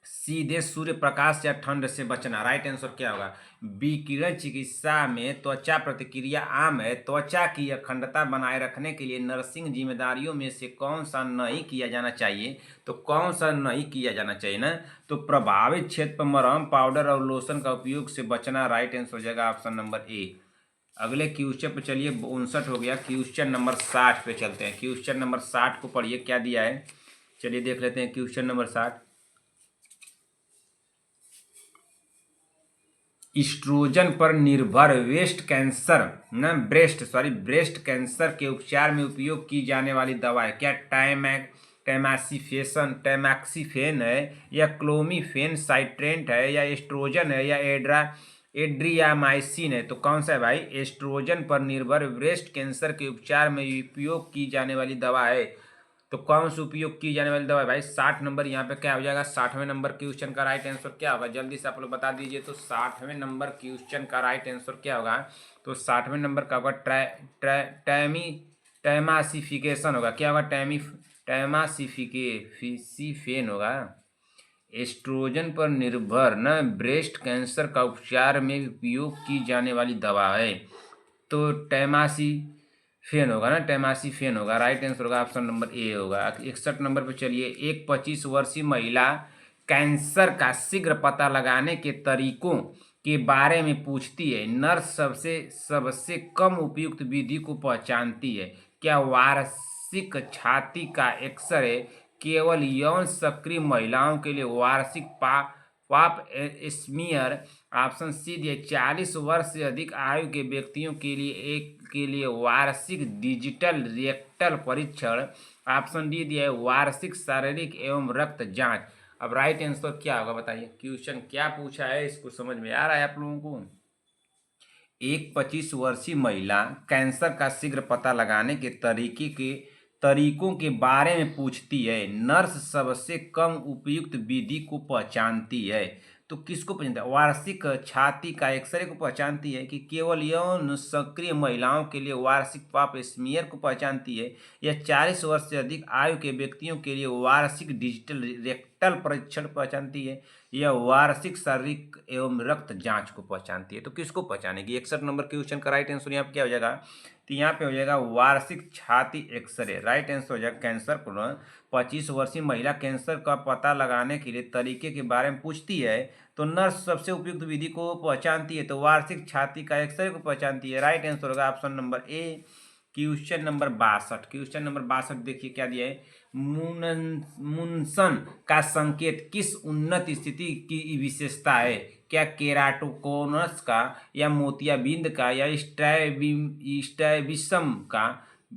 सीधे सूर्य प्रकाश या ठंड से बचना। राइट आंसर क्या होगा? विकिरण चिकित्सा में त्वचा प्रतिक्रिया आम है। त्वचा की अखंडता बनाए रखने के लिए नर्सिंग जिम्मेदारियों में से कौन सा नहीं किया जाना चाहिए? तो कौन सा नहीं किया जाना चाहिए ना? तो प्रभावित क्षेत्र पर मरहम, पाउडर और लोशन का उपयोग से बचना। राइट आंसर हो जाएगा ऑप्शन नंबर ए। अगले क्वेश्चन पे चलिए, 59 हो गया। क्वेश्चन नंबर 60 पे चलते हैं। क्वेश्चन नंबर 60 को पढ़िए क्या दिया है, चलिए देख लेते हैं। Question number 60। ईस्ट्रोजन पर निर्भर ब्रेस्ट कैंसर के उपचार में उपयोग की जाने वाली दवा है। क्या टैमाक्सीफेन है, या क्लोमीफेन साइट्रेंट है, या एस्ट्रोजन है, या एड्रियामाइसिन है? तो कौन सा है भाई? एस्ट्रोजन पर निर्भर ब्रेस्ट कैंसर के उपचार में उपयोग की जाने वाली दवा है। तो कौन सा उपयोग की जाने वाली दवा है भाई? 60 नंबर यहाँ पे क्या हो जाएगा? 60वें नंबर क्वेश्चन का राइट आंसर क्या होगा? जल्दी से आप लोग बता दीजिए। तो 60वें नंबर क्वेश्चन का राइट आंसर क्या होगा? तो 60वें नंबर का होगा टैमासिफिकेशन होगा। क्या होगा? टैमासिफिकेशन होगा। एस्ट्रोजन पर निर्भर न ब्रेस्ट कैंसर का उपचार में उपयोग की जाने वाली दवा है, तो टैमासीफेन होगा ना, टैमासीफेन होगा। राइट आंसर होगा ऑप्शन नंबर ए होगा। 61 नंबर पे चलिए, एक 25 वर्षीय महिला कैंसर का शीघ्र पता लगाने के तरीकों के बारे में पूछती है। नर्स सबसे कम उपयुक्त विधि को पहचानती है। क्या वार्षिक छाती का एक्सरे केवल यौन सक्रिय महिलाओं के लिए, वार्षिक पाप स्मीयर? ऑप्शन सी दिए, 40 वर्ष से अधिक आयु के व्यक्तियों के लिए वार्षिक डिजिटल रेक्टल परीक्षण? ऑप्शन डी दिया है, वार्षिक शारीरिक एवं रक्त जांच। अब राइट आंसर क्या होगा बताइए? क्वेश्चन क्या पूछा है, इसको समझ में आ रहा है आप लोगों को? एक 25 वर्षीय महिला कैंसर का शीघ्र पता लगाने के तरीकों के बारे में पूछती है। नर्स सबसे कम उपयुक्त विधि को पहचानती है। तो किसको पहचानती है? वार्षिक छाती का एक्सरे को पहचानती है कि केवल यौन सक्रिय महिलाओं के लिए वार्षिक पॉप स्मीयर को पहचानती है, या 40 वर्ष से अधिक आयु के व्यक्तियों के लिए वार्षिक डिजिटल रेक्टल परीक्षण पहचानती है, या वार्षिक शारीरिक एवं रक्त जांच को पहचानती है। तो किसको पहचानेगी? 61 नंबर क्वेश्चन का राइट आंसर यहाँ पे क्या हो जाएगा? तो यहाँ पे हो जाएगा वार्षिक छाती एक्सरे। राइट आंसर हो जाएगा कैंसर को 25 वर्षीय महिला कैंसर का पता लगाने के लिए तरीके के बारे में पूछती है, तो नर्स सबसे उपयुक्त विधि को पहचानती है, तो वार्षिक छाती का एक्सरे को पहचानती है। राइट आंसर होगा option number A. Question number 62, question number 62 देखिए क्या दिया है। मुनसन का संकेत किस उन्नत स्थिति की विशेषता है? क्या केराटोकोनस का, या मोतियाबिंद का, या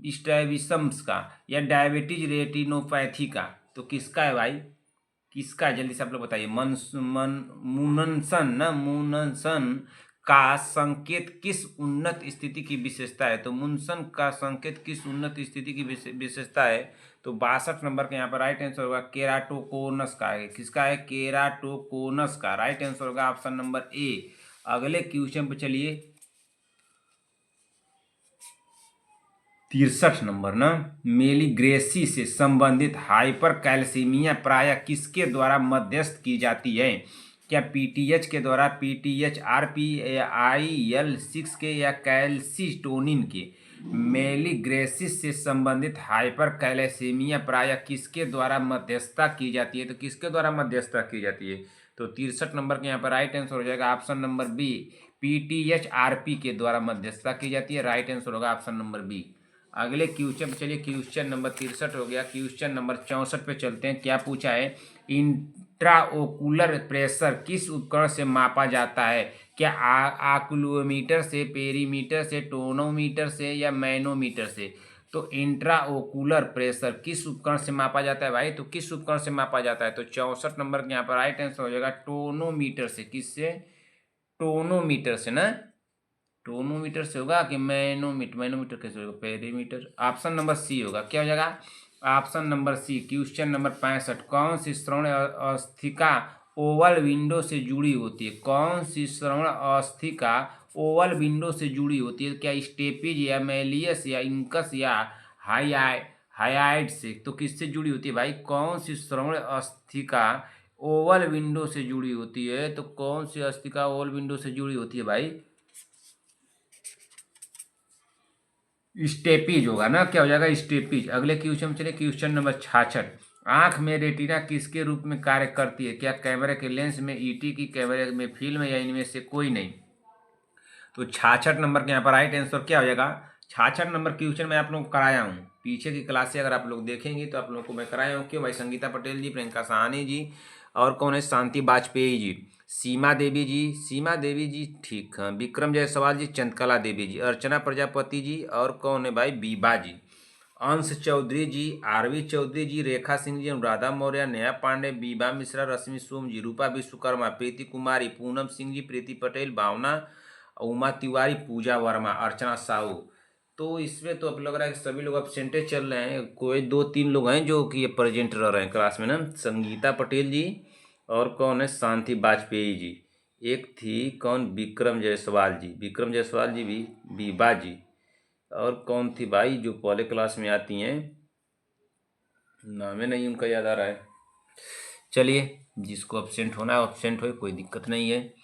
स्ट्रैबिसम्स का, या डायबिटीज रेटिनोपैथी का? तो किसका है भाई? किसका? जल्दी से आप लोग बताइए। मुनसन का संकेत किस उन्नत स्थिति की विशेषता है? तो मुनसन का संकेत किस उन्नत स्थिति की विशेषता है? तो 62 नंबर का यहाँ पर राइट आंसर होगा केराटोकोनस का है। किसका है? केराटोकोनस का। राइट आंसर होगा ऑप्शन नंबर ए। अगले क्वेश्चन पे चलिए। 63 नंबर मेलिग्रेसी से संबंधित हाइपर कैल्सीमिया प्रायः किसके द्वारा मध्यस्थ की जाती है? क्या पीटीएच के द्वारा, पीटीएच आरपी, IL-6 के, या कैल्सिटोनिन के? मेलिग्रेसिस से संबंधित हाइपर कैल्सीमिया प्रायः किसके द्वारा मध्यस्थता की जाती है? तो किसके द्वारा मध्यस्थता की जाती है? तो 63 नंबर के यहाँ पर राइट आंसर हो जाएगा option number B, PTH RP के द्वारा मध्यस्थता की जाती है। राइट आंसर होगा ऑप्शन नंबर बी। अगले क्वेश्चन पे चलिए। क्वेश्चन नंबर 63 हो गया। क्वेश्चन नंबर 64 पे चलते हैं। क्या पूछा है? इंट्राओकुलर प्रेशर किस उपकरण से मापा जाता है? क्या आकुलोमीटर से, पेरीमीटर से, टोनोमीटर से, या मैनोमीटर से? तो इंट्राओकुलर प्रेशर किस उपकरण से मापा जाता है भाई? तो किस उपकरण से मापा जाता है? तो 64 नंबर के यहाँ पर राइट आंसर हो जाएगा टोनोमीटर से। किससे? टोनोमीटर से ना। टोनोमीटर से होगा कि मैनोमीटर? मैनोमीटर कैसे होगा? पेरीमीटर। ऑप्शन नंबर सी होगा। क्या हो जाएगा? Option number C. Question number 65, कौन सी श्रवण अस्थिका ओवल विंडो से जुड़ी होती है? कौन सी श्रवण अस्थिका ओवल विंडो से जुड़ी होती है? क्या स्टेपिज, या मेलियस, या इंकस, या हाइड से? तो किससे जुड़ी होती है भाई? कौन सी श्रवण अस्थिका ओवल विंडो से जुड़ी होती है? तो कौन सी अस्थिका ओवल विंडो से जुड़ी होती है भाई? स्टेपीज होगा ना। क्या हो जाएगा? स्टेपीज। अगले क्वेश्चन में चले। क्वेश्चन नंबर 66, आंख में रेटिना किसके रूप में कार्य करती है? क्या कैमरे के लेंस में, ईटी की कैमरे में फिल्म, या इनमें से कोई नहीं? तो 66 नंबर के यहाँ पर राइट आंसर क्या हो जाएगा? 66 नंबर क्वेश्चन मैं आप लोगों को कराया हूँ पीछे की क्लास से। अगर आप लोग देखेंगे तो आप लोगों को मैं कराया हूँ। क्यों भाई? संगीता पटेल जी, प्रियंका सहानी जी, और कौन है? शांति वाजपेयी जी, सीमा देवी जी, ठीक है, विक्रम जायसवाल जी, चंद्रकला देवी जी, अर्चना प्रजापति जी, और कौन है भाई? बीबा जी, अंश चौधरी जी, आरवी चौधरी जी, रेखा सिंह जी, अनुराधा मौर्य, नेहा पांडे, बीबा मिश्रा, रश्मि सोम जी, रूपा विश्वकर्मा, प्रीति कुमारी, पूनम सिंह जी, प्रीति पटेल, भावना, उमा तिवारी, पूजा वर्मा, अर्चना साहू। तो इसमें तो अब लग रहा है कि सभी लोग एब्सेंटे चल रहे हैं। कोई 2-3 लोग हैं जो कि प्रेजेंट रह रहे हैं क्लास में ना। संगीता पटेल जी, और कौन है? शांति वाजपेयी जी। एक थी कौन? विक्रम जायसवाल जी, भी, बीबा जी, और कौन थी भाई जो पहले क्लास में आती हैं? नाम ही नहीं उनका याद आ रहा है। चलिए, जिसको एब्सेंट होना है एब्सेंट हो, कोई दिक्कत नहीं है।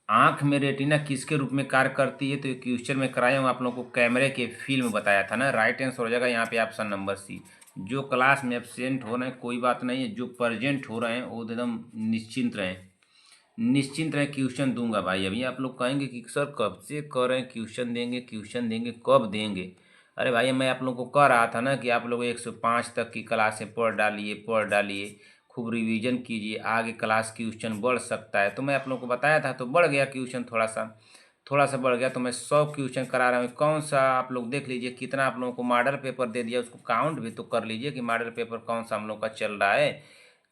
आंख में रेटिना किसके रूप में कार्य करती है? तो ये क्वेश्चन में कराया हूँ आप लोगों को, कैमरे के फिल्म बताया था ना। राइट आंसर हो जाएगा यहाँ पे ऑप्शन नंबर सी। जो क्लास में एब्सेंट हो रहे हैं कोई बात नहीं है, जो प्रेजेंट हो रहे हैं वो एकदम निश्चिंत रहें, निश्चिंत रहें। क्वेश्चन दूंगा भाई। अभी आप लोग कहेंगे कि सर कब से कह रहे हैं क्वेश्चन देंगे, क्वेश्चन देंगे, कब देंगे? अरे भाई, मैं आप लोगों को कह रहा था ना कि आप लोग 105 तक की क्लासें पढ़ डालिए, खूब रिवीजन कीजिए, आगे क्लास क्वेश्चन बढ़ सकता है। तो मैं आप लोगों को बताया था, तो बढ़ गया क्वेश्चन, थोड़ा सा बढ़ गया। तो मैं 100 क्वेश्चन करा रहा हूँ। कौन सा आप लोग देख लीजिए कितना आप लोगों को मॉडल पेपर दे दिया, उसको काउंट भी तो कर लीजिए कि मॉडल पेपर कौन सा हम लोग का चल रहा है।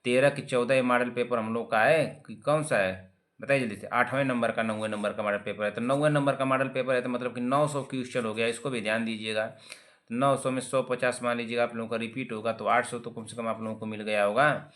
13 कि 14 मॉडल पेपर हम लोग का है कि कौन सा है? बताइए जल्दी से। 8वें नंबर का, 9वें नंबर का मॉडल पेपर है। तो 9वें नंबर का मॉडल पेपर है, तो मतलब कि 900 क्वेश्चन हो गया। इसको भी ध्यान दीजिएगा। तो 900 में 150 मान लीजिएगा आप लोगों का रिपीट होगा, तो 800 तो कम से कम आप लोगों को मिल गया होगा।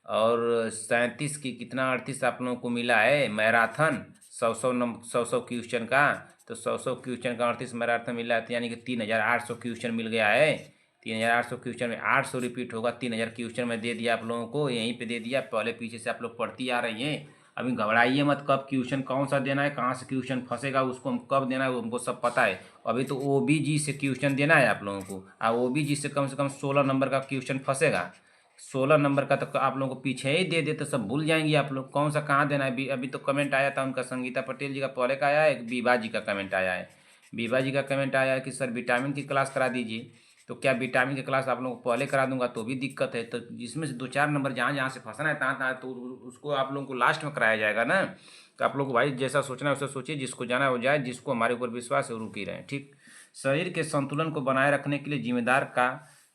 और 37 की कितना 38 आप लोगों को मिला है मैराथन, 100 क्वेश्चन का। तो 100 क्वेश्चन का 38 मैराथन मिला है, तो यानी कि 3800 क्वेश्चन मिल गया है। 3800 क्वेश्चन में 800 रिपीट होगा, 3000 क्वेश्चन में दे दिया आप लोगों को, यहीं पे दे दिया। पहले पीछे से आप लोग पढ़ती आ रही हैं, अभी घबराइए मत, कब क्वेश्चन कौन सा देना है, कहाँ से क्वेश्चन फंसेगा, उसको हम कब देना है वो हमको सब पता है। अभी तो ओबीजी से क्वेश्चन देना है आप लोगों को, और ओबीजी से कम 16 नंबर का क्वेश्चन फंसेगा। 16 नंबर का तो आप लोगों को पीछे ही दे देते, सब भूल जाएंगे आप लोग कौन सा कहाँ देना है। अभी तो कमेंट आया था उनका, संगीता पटेल जी का पहले का आया है, एक बीबा जी का कमेंट आया है। बीबा जी का कमेंट आया है कि सर विटामिन की क्लास करा दीजिए। तो क्या विटामिन की क्लास आप लोगों को पहले करा दूंगा तो भी दिक्कत है, तो जिसमें से 2-4 नंबर जहाँ जहाँ से फंसना है तहाँ तहाँ, तो उसको आप लोगों को लास्ट में कराया जाएगा ना। तो आप लोग को भाई जैसा सोचना है वैसा सोचिए, जिसको जाना है वो जाए, जिसको हमारे ऊपर विश्वास है वो रुक ही रहे, ठीक। शरीर के संतुलन को बनाए रखने के लिए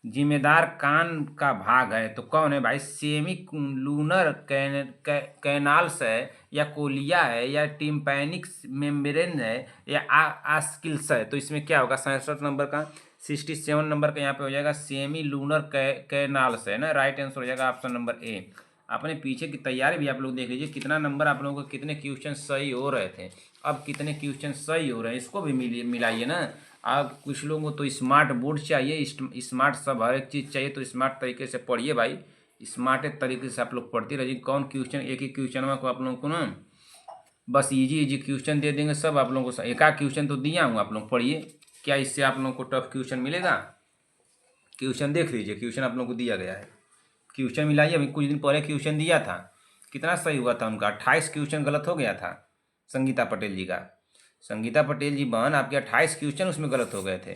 जिम्मेदार कान का भाग है, तो कौन है भाई? सेमी लूनर कैनाल्स है, या कोलिया है, या टिम्पैनिक मेम्ब्रेन है, या आस्किल्स है। तो इसमें क्या होगा? 67 नंबर का, 67 नंबर का यहाँ पे हो जाएगा सेमी लूनर कैनाल्स है ना। राइट आंसर हो जाएगा ऑप्शन नंबर ए। अपने पीछे की तैयारी भी आप लोग देख लीजिए, कितना नंबर आप लोगों को, कितने क्वेश्चन सही हो रहे थे, अब कितने क्वेश्चन सही हो रहे हैं, इसको भी मिलाइए ना। आप कुछ लोगों को तो स्मार्ट बोर्ड चाहिए, स्मार्ट सब हर एक चीज़ चाहिए, तो स्मार्ट तरीके से पढ़िए भाई, स्मार्ट तरीके से आप लोग पढ़ते रहिए। कौन क्वेश्चन, एक ही क्वेश्चन को आप लोगों को ना बस इजी क्वेश्चन दे देंगे सब आप लोगों को। एक आध क्वेश्चन तो दिया हूँ, आप लोग पढ़िए, क्या इससे आप लोगों को टफ क्वेश्चन मिलेगा? क्वेश्चन देख लीजिए, क्वेश्चन आप लोगों को दिया गया है, क्वेश्चन मिलाइए। अभी कुछ दिन पहले क्वेश्चन दिया था, कितना सही हुआ था उनका? 28 क्वेश्चन गलत हो गया था संगीता पटेल जी का। संगीता पटेल जी बहन, आपके 28 क्वेश्चन उसमें गलत हो गए थे।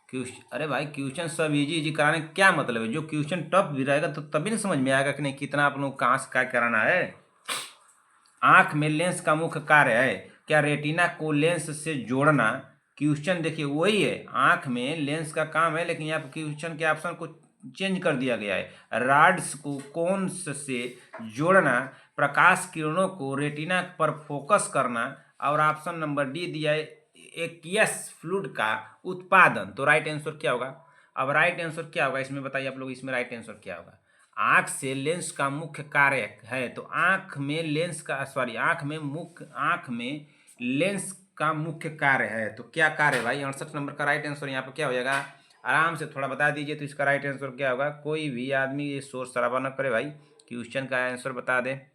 क्वेश्चन, अरे भाई क्वेश्चन सब इजी कराने का क्या मतलब है? जो क्वेश्चन टफ भी रहेगा तो तभी ना समझ में आएगा कि नहीं कितना आप लोग कहाँ से क्या कराना है। आंख में लेंस का मुख्य कार्य है, क्या रेटिना को लेंस से जोड़ना? क्वेश्चन देखिए वही है, आंख में लेंस का काम है, लेकिन यहाँ पर क्वेश्चन के ऑप्शन को चेंज कर दिया गया है। रॉड्स को कोन्स से जोड़ना, प्रकाश किरणों को रेटिना पर फोकस करना, और ऑप्शन नंबर डी दिया है एक्वियस फ्लूइड का उत्पादन। तो राइट आंसर क्या होगा? अब राइट आंसर क्या होगा इसमें बताइए आप लोग, इसमें राइट आंसर क्या होगा? आंख से लेंस का मुख्य कार्य है, तो आंख में लेंस का आंख में लेंस का मुख्य कार्य है, तो क्या कार्य है भाई? 68 नंबर का राइट आंसर यहाँ पे क्या हो जाएगा? आराम से थोड़ा बता दीजिए, तो इसका राइट आंसर क्या होगा? कोई भी आदमी ये शोर शराबा न करे भाई, क्वेश्चन का आंसर बता दे,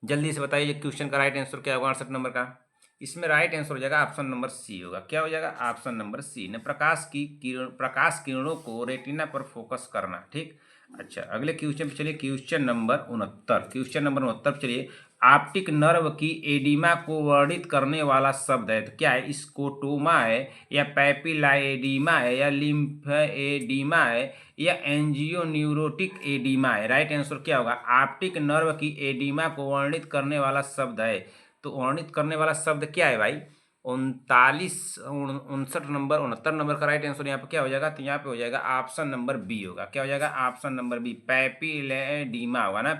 जल्दी से बताइए क्वेश्चन का राइट आंसर क्या होगा 68 नंबर का। इसमें राइट आंसर हो जाएगा ऑप्शन नंबर सी होगा। क्या हो जाएगा? ऑप्शन नंबर सी ने प्रकाश किरणों को रेटिना पर फोकस करना, ठीक। अच्छा, अगले क्वेश्चन पे चलिए, क्वेश्चन नंबर 69 पे चलिए। ऑप्टिक नर्व की एडिमा को वर्णित करने वाला शब्द है, तो क्या है? स्कोटोमा है, या पैपिलाएडिमा है, या लिम्फेडिमा है, या एंजियोन्यूरोटिक एडिमा है। राइट आंसर क्या होगा? ऑप्टिक नर्व की एडिमा को वर्णित करने वाला शब्द है, तो वर्णित करने वाला शब्द क्या है भाई? 69 नंबर का राइट आंसर यहाँ पे क्या हो जाएगा? तो यहाँ पे हो जाएगा ऑप्शन नंबर बी होगा। क्या हो जाएगा? ऑप्शन नंबर बी, पैपिलेडिमा होगा ना,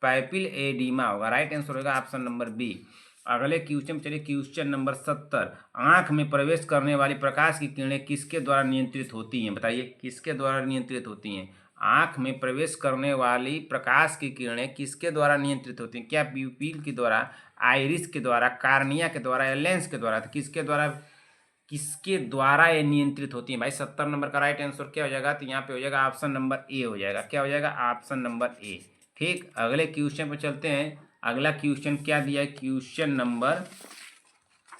पैपिल एडिमा होगा। राइट आंसर होगा ऑप्शन नंबर बी। अगले क्वेश्चन चलिए, क्वेश्चन नंबर 70। आंख में प्रवेश करने वाली प्रकाश की किरणें किसके द्वारा नियंत्रित होती हैं? बताइए किसके द्वारा नियंत्रित होती हैं? आंख में प्रवेश करने वाली प्रकाश की किरणें किसके द्वारा नियंत्रित होती हैं? क्या प्यूपिल के द्वारा, आइरिस के द्वारा, कार्निया के द्वारा, या लेंस के द्वारा? तो किसके द्वारा ये नियंत्रित होती है भाई? 70 नंबर का राइट आंसर क्या हो जाएगा? तो यहाँ पे हो जाएगा ऑप्शन नंबर ए हो जाएगा। क्या हो जाएगा? ऑप्शन नंबर ए, ठीक। अगले क्वेश्चन पे चलते हैं। अगला क्वेश्चन क्या दिया है? क्वेश्चन नंबर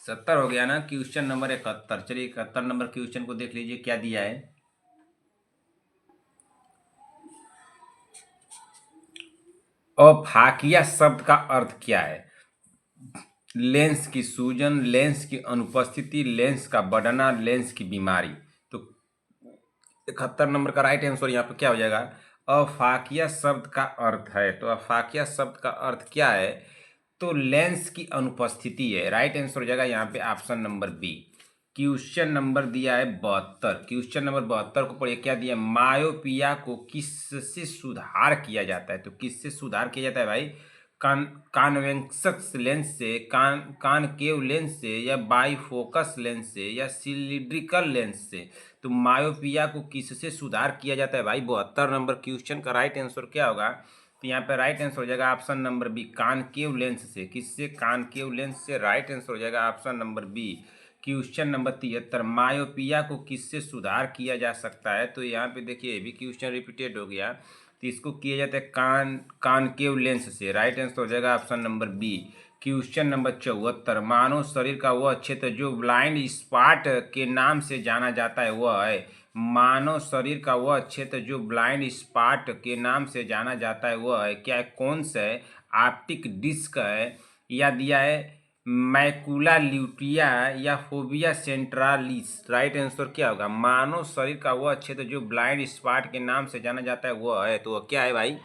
70 हो गया ना, क्वेश्चन नंबर 71। चलिए 71 नंबर क्वेश्चन को देख लीजिए क्या दिया है। अफाकिया शब्द का अर्थ क्या है? लेंस की सूजन, लेंस की अनुपस्थिति, लेंस का बढ़ना, लेंस की बीमारी। तो 71 नंबर का राइट आंसर यहाँ पे क्या हो जाएगा? अफाकिया शब्द का अर्थ है, तो अफाकिया शब्द का अर्थ क्या है? तो लेंस की अनुपस्थिति है। राइट आंसर हो जाएगा यहाँ पे option number B. Question number दिया है 72। क्वेश्चन नंबर 72 को पढ़िए, क्या दिया? मायोपिया को किससे सुधार किया जाता है? तो किससे सुधार किया जाता है भाई? कॉन्वेक्स लेंस से, कॉनकेव लेंस से, या बाईफोकस लेंस से, या सिलिड्रिकल लेंस से। तो मायोपिया को किससे सुधार किया जाता है भाई? 72 नंबर क्वेश्चन का राइट आंसर क्या होगा? तो यहाँ पे राइट आंसर हो जाएगा option number B, concave lens से। किससे? कॉनकेव लेंस से। राइट आंसर हो जाएगा option number B. Question number 73, myopia को किससे सुधार किया जा सकता है? तो यहाँ पे देखिए ये भी क्वेश्चन रिपीटेड हो गया। तो इसको किया जाता है कॉनकेव लेंस से। राइट आंसर हो जाएगा option number B. Question number 74, मानव शरीर का वह क्षेत्र जो ब्लाइंड स्पॉट के नाम से जाना जाता है वह है। मानव शरीर का वह क्षेत्र जो ब्लाइंड स्पॉट के नाम से जाना जाता है वह है क्या? कौन सा है? ऑप्टिक डिस्क है, या दिया है मैकुला ल्यूटिया, या फोबिया सेंट्रालिस। राइट आंसर क्या होगा? मानव शरीर का वह क्षेत्र जो ब्लाइंड स्पॉट के नाम से जाना जाता है वह है, तो वह क्या है भाई?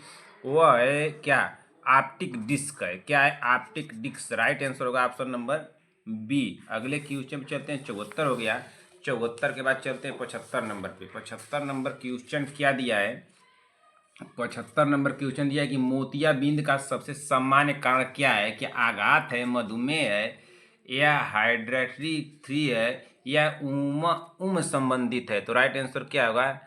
वह है क्या? ऑप्टिक डिस्क है। क्या है? Optic disc. राइट आंसर होगा ऑप्शन नंबर बी। अगले क्वेश्चन पे चलते हैं। 74 हो गया। 74 के बाद चलते हैं 75 नंबर पे। 75 नंबर क्वेश्चन क्या दिया है? 75 नंबर क्वेश्चन दिया है कि मोतियाबिंद का सबसे सामान्य कारण क्या है? क्या आघात है, मधुमेह है, या हाइड्रेटरी 3 है, या उम्र संबंधित है? तो राइट आंसर क्या होगा?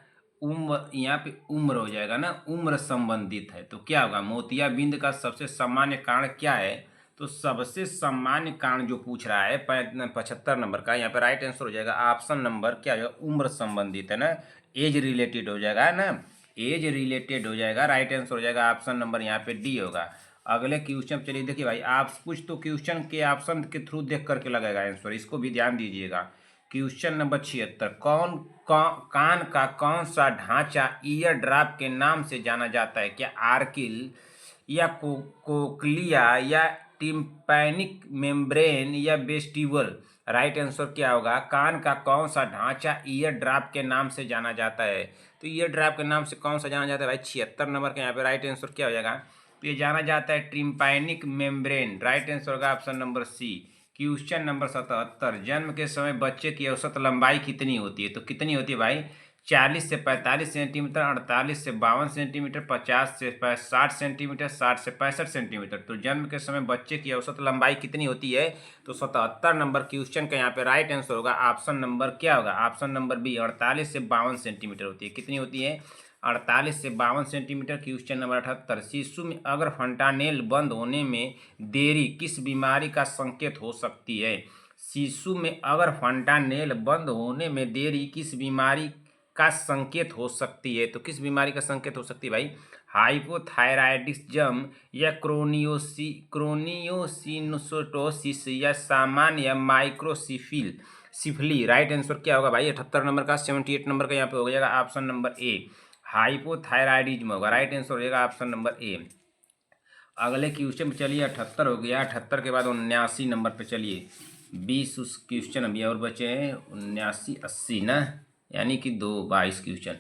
उम्र, यहाँ पे उम्र हो जाएगा ना, उम्र संबंधित है। तो क्या होगा? मोतियाबिंद का सबसे सामान्य कारण क्या है? तो सबसे सामान्य कारण जो पूछ रहा है 75 नंबर का, यहाँ पे राइट आंसर हो जाएगा ऑप्शन नंबर क्या होगा? उम्र संबंधित है ना, एज रिलेटेड हो जाएगा ना, एज रिलेटेड हो जाएगा। राइट आंसर हो जाएगा ऑप्शन नंबर यहाँ पे डी होगा। अगले क्वेश्चन चलिए देखिए भाई, आप कुछ तो क्वेश्चन के ऑप्शन के थ्रू देख करके लगेगा आंसर, इसको भी ध्यान दीजिएगा। क्वेश्चन नंबर 76, कान का कौन सा ढांचा ईयर ड्रॉप के नाम से जाना जाता है? क्या आर्किल, या कोक्लिया, या टिम्पैनिक मेम्ब्रेन, या वेस्टिबल? राइट आंसर क्या होगा? कान का कौन सा ढांचा ईयर ड्रॉप के नाम से जाना जाता है? तो ईयर ड्रॉप के नाम से कौन सा जाना जाता है भाई? 76 नंबर का यहाँ पे राइट आंसर क्या हो जाएगा? तो ये जाना जाता है टिम्पैनिक मेम्ब्रेन। राइट आंसर होगा option number C. Question number 77, जन्म के समय बच्चे की औसत लंबाई कितनी होती है? तो कितनी होती है भाई? 40 से 45 सेंटीमीटर, 48 से 52 सेंटीमीटर, 50 से 60 सेंटीमीटर, 60 से 65 सेंटीमीटर। तो जन्म के समय बच्चे की औसत लंबाई कितनी होती है? तो 77 नंबर क्वेश्चन का यहाँ पे राइट आंसर होगा ऑप्शन नंबर क्या होगा? ऑप्शन नंबर बी, 48 से 52 सेंटीमीटर होती है। कितनी होती है? 48 से 52 सेंटीमीटर। क्वेश्चन नंबर 78, शिशु में अगर फंटानेल बंद होने में देरी किस बीमारी का संकेत हो सकती है? शिशु में अगर फंटानेल बंद होने में देरी किस बीमारी का संकेत हो सकती है? तो किस बीमारी का संकेत हो सकती है भाई? हाइपोथायराइडिज्म, या क्रोनियोसिनोसिटोसिस, या सामान्य, या सिफिली। राइट आंसर क्या होगा भाई? 78 नंबर का। 78 नंबर का यहाँ पे हो जाएगा ऑप्शन नंबर ए, हाइपोथायराइडिज्म होगा। राइट आंसर हो जाएगा ऑप्शन नंबर ए। अगले क्वेश्चन पे चलिए। 78 हो गया। 78 के बाद 79 नंबर पे चलिए। 20 उस क्वेश्चन अभी और बचे हैं। 79 80 ना, यानी कि 22 क्वेश्चन।